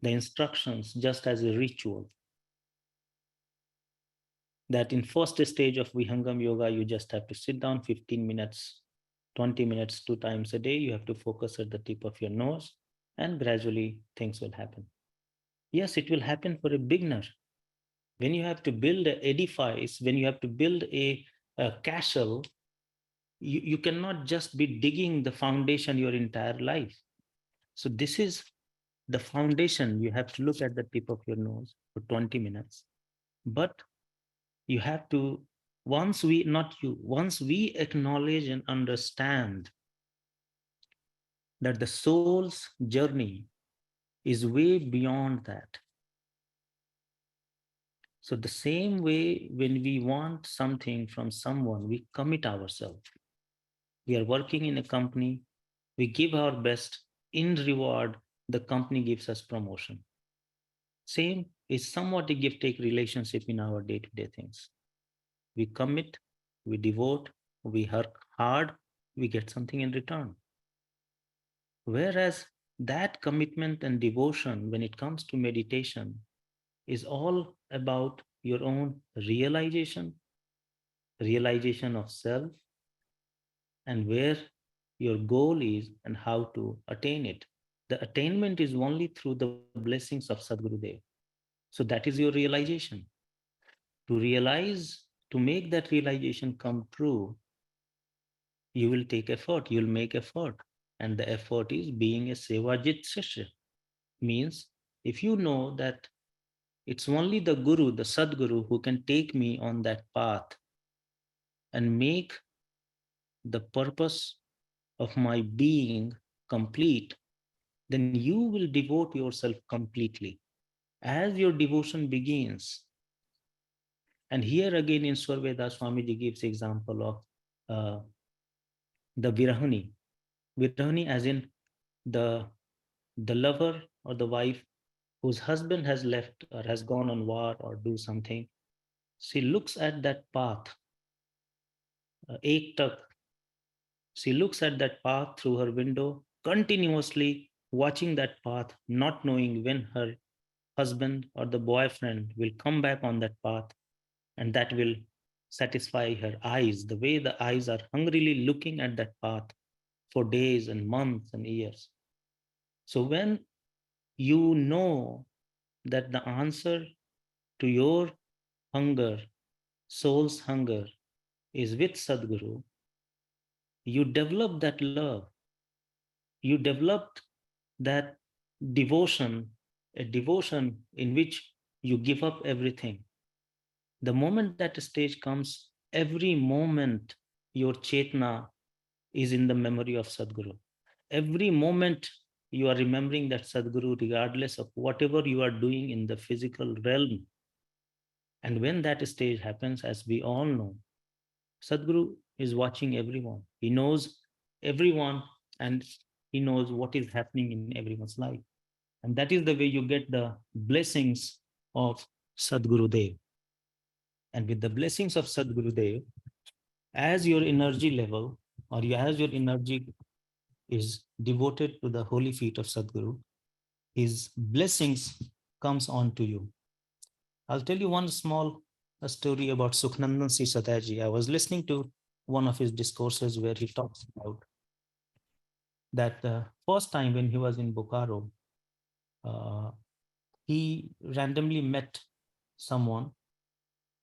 the instructions just as a ritual. That in first stage of Vihangam Yoga, you just have to sit down 15 minutes, 20 minutes, 2 times a day. You have to focus at the tip of your nose, and gradually things will happen. Yes, it will happen for a beginner. When you have to build an edifice, when you have to build a castle, you cannot just be digging the foundation your entire life. So this is the foundation. You have to look at the tip of your nose for 20 minutes. But you have to, once we acknowledge and understand that the soul's journey is way beyond that. So the same way when we want something from someone, we commit ourselves. We are working in a company, we give our best. In reward, the company gives us promotion. Same is somewhat a give take relationship in our day to day things. We commit, we devote, we work hard, we get something in return. Whereas that commitment and devotion, when it comes to meditation, is all about your own realization of self, and where your goal is and how to attain it. The attainment is only through the blessings of Sadgurudev. So that is your realization. To realize, to make that realization come true, you will take effort, you'll make effort. And the effort is being a Sevajit Shishya. Means if you know that it's only the Guru, the Sadguru, who can take me on that path and make the purpose of my being complete, then you will devote yourself completely. As your devotion begins, and here again in Swarveda, Swamiji gives example of the Virahani. Virahani as in the lover or the wife whose husband has left or has gone on war or do something. She looks at that path ek tak. She looks at that path through her window, continuously watching that path, not knowing when her husband or the boyfriend will come back on that path, and that will satisfy her eyes, the way the eyes are hungrily looking at that path for days and months and years. So when you know that the answer to your hunger, soul's hunger, is with Sadguru, you develop that love, you developed that devotion, a devotion in which you give up everything. The moment that stage comes, every moment your Chetna is in the memory of Sadguru. Every moment you are remembering that Sadguru, regardless of whatever you are doing in the physical realm. And when that stage happens, as we all know, Sadguru is watching everyone. He knows everyone and he knows what is happening in everyone's life. And that is the way you get the blessings of Sadguru Dev. And with the blessings of Sadguru Dev, as your energy level or as your energy is devoted to the holy feet of Sadguru, his blessings comes on to you. I'll tell you one small story about Sukhnandan Si Sadaji. I was listening to one of his discourses where he talks about that the first time when he was in Bokaro, uh, he randomly met someone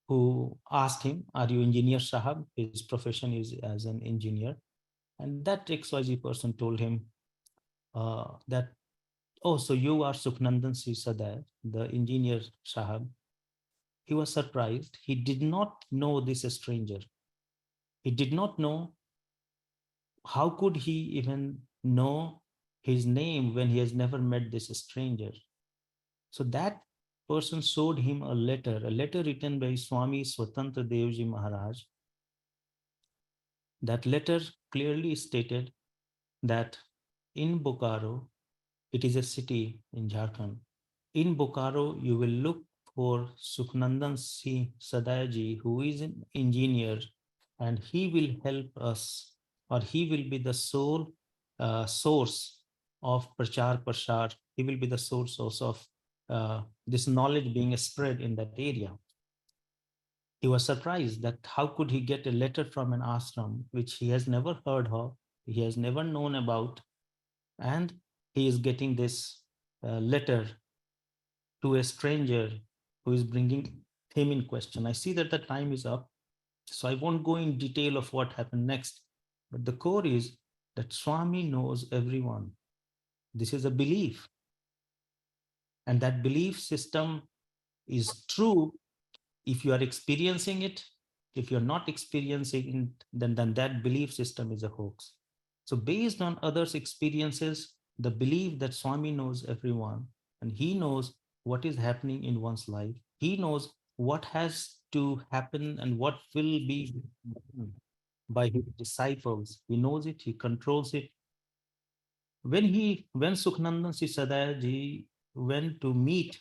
who asked him, "Are you Engineer Sahab?" His profession is as an engineer. And that XYZ person told him that, "Oh, so you are Sukhnandan Si Sadai, the engineer Sahab." He was surprised. He did not know this stranger. He did not know how could he even know his name when he has never met this stranger. So that person showed him a letter written by Swami Swatantra Devji Maharaj. That letter clearly stated that in Bokaro, it is a city in Jharkhand. In Bokaro, you will look for Sukhnandan Si Sadaji, who is an engineer, and he will help us, or he will be the sole source of Prachar Prashar. He will be the sole source of this knowledge being spread in that area. He was surprised that how could he get a letter from an ashram which he has never heard of, he has never known about, and he is getting this letter to a stranger who is bringing him in question. I see that the time is up, so I won't go in detail of what happened next. But the core is that Swami knows everyone. This is a belief. And that belief system is true if you are experiencing it. If you're not experiencing it, then that belief system is a hoax. So based on others' experiences, the belief that Swami knows everyone and he knows what is happening in one's life, he knows what has to happen and what will be done by his disciples. He knows it, he controls it. When Sukhnandan Si Sadaji went to meet,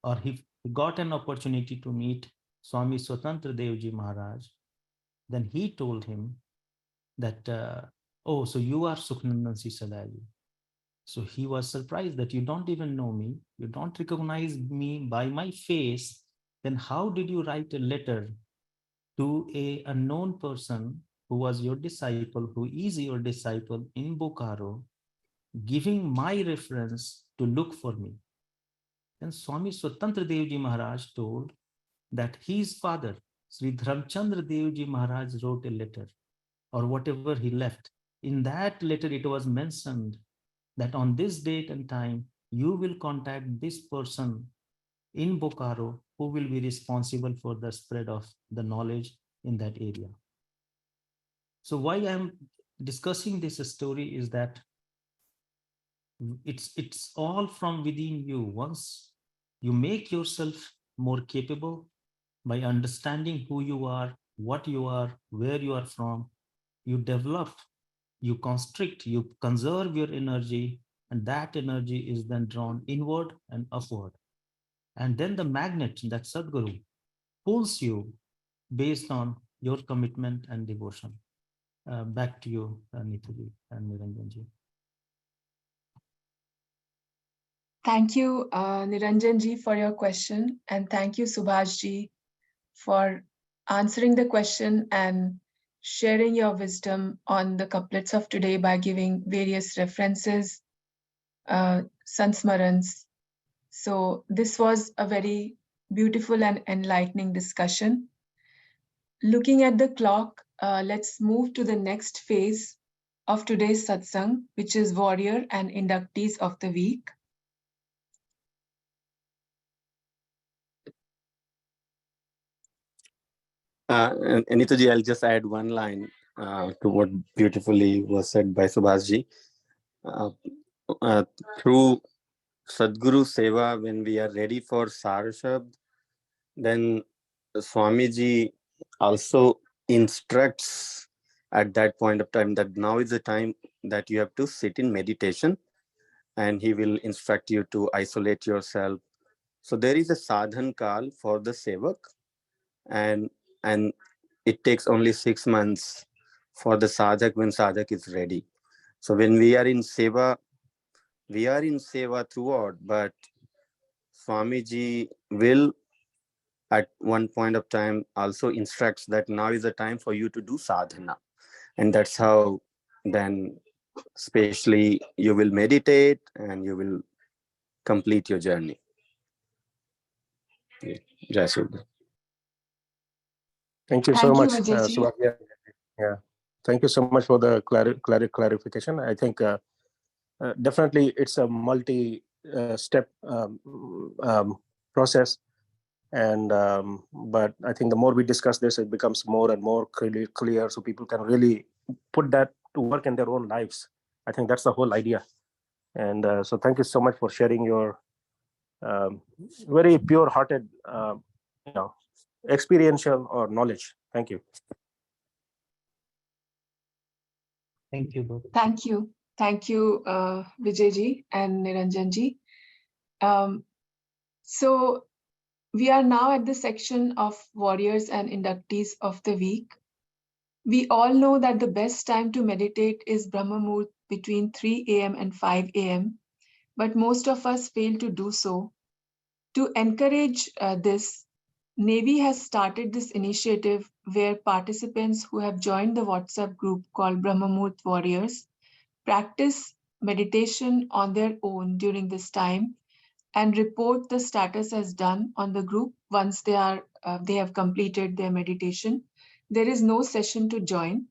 or he got an opportunity to meet Swami Swatantra Devji Maharaj, then he told him that, "Oh, so you are Sukhnandan Si Sadaji." So he was surprised that you don't even know me, you don't recognize me by my face. Then how did you write a letter to a unknown person who was your disciple, who is your disciple in Bokaro, giving my reference to look for me? Then Swami Swatantra Devji Maharaj told that his father, Sri Dharamchandra Devji Maharaj, wrote a letter, or whatever he left. In that letter, it was mentioned that on this date and time, you will contact this person in Bokaro who will be responsible for the spread of the knowledge in that area. So why I'm discussing this story is that it's all from within you. Once you make yourself more capable by understanding who you are, what you are, where you are from, you develop, you constrict, you conserve your energy, and that energy is then drawn inward and upward. And then the magnet, that Sadguru, pulls you based on your commitment and devotion. Back to you, Neetaji and Niranjanji. Thank you, Niranjanji, for your question. And thank you, Subhashji, for answering the question and sharing your wisdom on the couplets of today by giving various references, sansmarans. So this was a very beautiful and enlightening discussion. Looking at the clock, let's move to the next phase of today's satsang, which is warrior and inductees of the week. And Neetaji, I'll just add one line to what beautifully was said by Subhashji. Through Sadguru Seva, when we are ready for Sarashabd, then Swamiji also instructs at that point of time that now is the time that you have to sit in meditation, and he will instruct you to isolate yourself. So there is a sadhan kal for the sevak, and it takes only 6 months for the sadhak when sadhak is ready. So when we are in seva throughout, but Swamiji will at one point of time also instructs that now is the time for you to do sadhana. And that's how then especially you will meditate and you will complete your journey. Jai Sudha. Thank you so Thank you, much, Vijayji. Subhadip. Yeah, thank you so much for the clarification. I think definitely it's a multi-step process, and but I think the more we discuss this, it becomes more and more clear, so people can really put that to work in their own lives. I think that's the whole idea. And so thank you so much for sharing your very pure-hearted, experiential or knowledge. Thank you. Thank you both. Thank you. Thank you, Vijayji and Niranjanji. So we are now at the section of warriors and inductees of the week. We all know that the best time to meditate is Brahma Muhurt between 3 a.m. and 5 a.m., but most of us fail to do so. To encourage this, Navy has started this initiative where participants who have joined the WhatsApp group called Brahma Muhurt Warriors practice meditation on their own during this time and report the status as done on the group once they have completed their meditation. There is no session to join.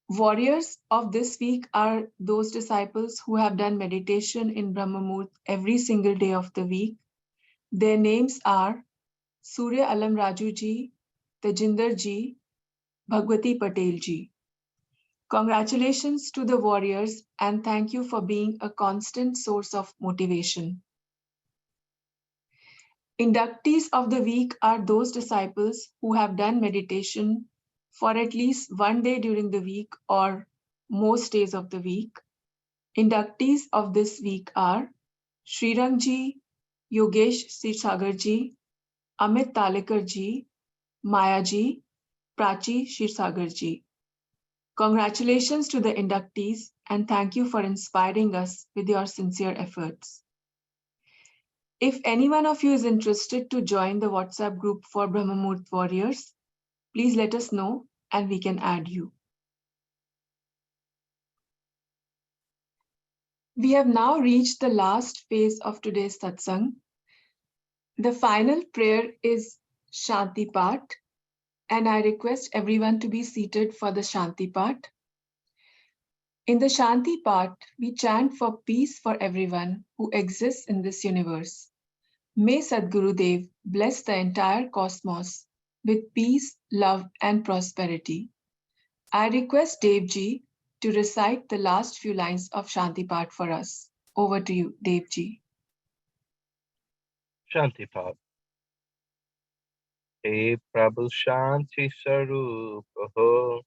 Warriors of this week are those disciples who have done meditation in Brahma Muhurt every single day of the week. Their names are Surya Alam Raju ji, Tejinder ji, Bhagwati Patel ji. Congratulations to the warriors and thank you for being a constant source of motivation. Inductees of the week are those disciples who have done meditation for at least one day during the week or most days of the week. Inductees of this week are Srirang ji, Yogesh Sirsagar ji, Amit Talekar ji, Maya ji, Prachi Shirsagar ji. Congratulations to the inductees and thank you for inspiring us with your sincere efforts. If any one of you is interested to join the WhatsApp group for Brahma Muhurt Warriors, please let us know and we can add you. We have now reached the last phase of today's satsang. The final prayer is Shanti Path, and I request everyone to be seated for the Shanti Path. In the Shanti Path, we chant for peace for everyone who exists in this universe. May Sadguru Dev bless the entire cosmos with peace, love, and prosperity. I request Devji to recite the last few lines of Shanti Path for us. Over to you, Devji. Shanti Path. Hey Prabhu Shanti Sarup Ho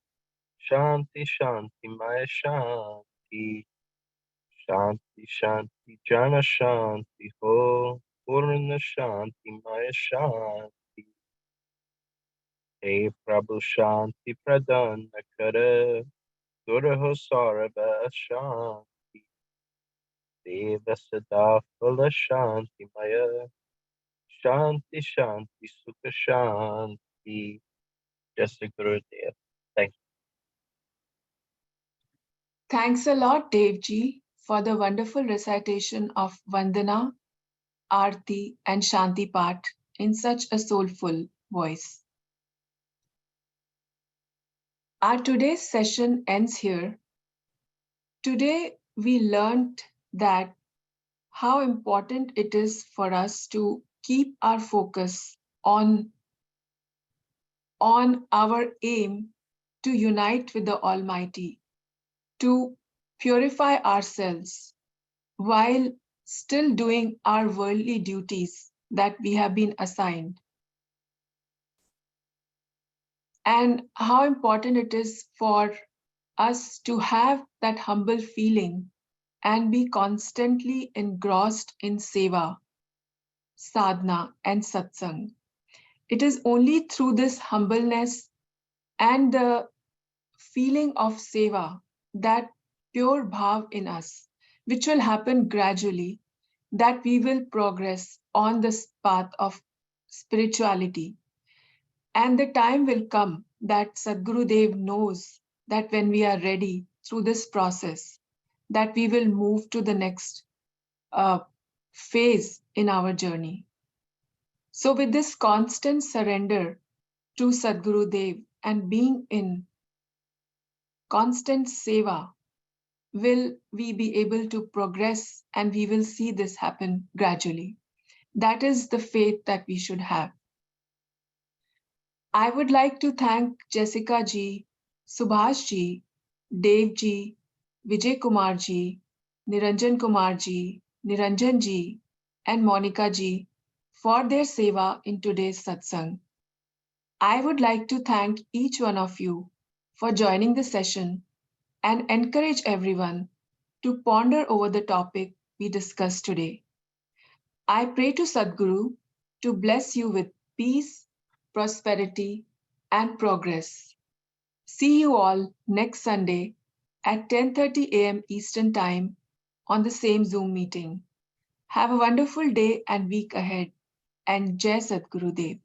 Shanti Shanti Maya Shanti Shanti Shanti Jana Shanti Ho Purna Shanti Maya Shanti Hey Prabhu Shanti Pradhan Kara Guru Sarva Shanti Deva Sada Phala Shanti Maya Shanti Shanti Sukha Shanti. Just a Gurudev. Thank you. Thanks a lot, Devji, for the wonderful recitation of Vandana, Aarti, and Shanti Path in such a soulful voice. Our today's session ends here. Today, we learned that how important it is for us to keep our focus on our aim to unite with the Almighty, to purify ourselves while still doing our worldly duties that we have been assigned. And how important it is for us to have that humble feeling and be constantly engrossed in seva, sadhana, and satsang. It is only through this humbleness and the feeling of seva, that pure bhav in us, which will happen gradually, that we will progress on this path of spirituality. And the time will come that Sadguru Dev knows that when we are ready through this process, that we will move to the next phase in our journey. So with this constant surrender to Sadguru Dev and being in constant seva, will we be able to progress, and we will see this happen gradually. That is the faith that we should have. I would like to thank Jessica ji, Subhash ji, Dev ji, Vijay Kumar ji, Niranjan Kumar ji, Niranjan ji, and Monica ji for their seva in today's satsang. I would like to thank each one of you for joining the session and encourage everyone to ponder over the topic we discussed today. I pray to Sadguru to bless you with peace, prosperity, and progress. See you all next Sunday at 10:30 a.m. Eastern Time on the same Zoom meeting. Have a wonderful day and week ahead, and Jai Sadguru Dev.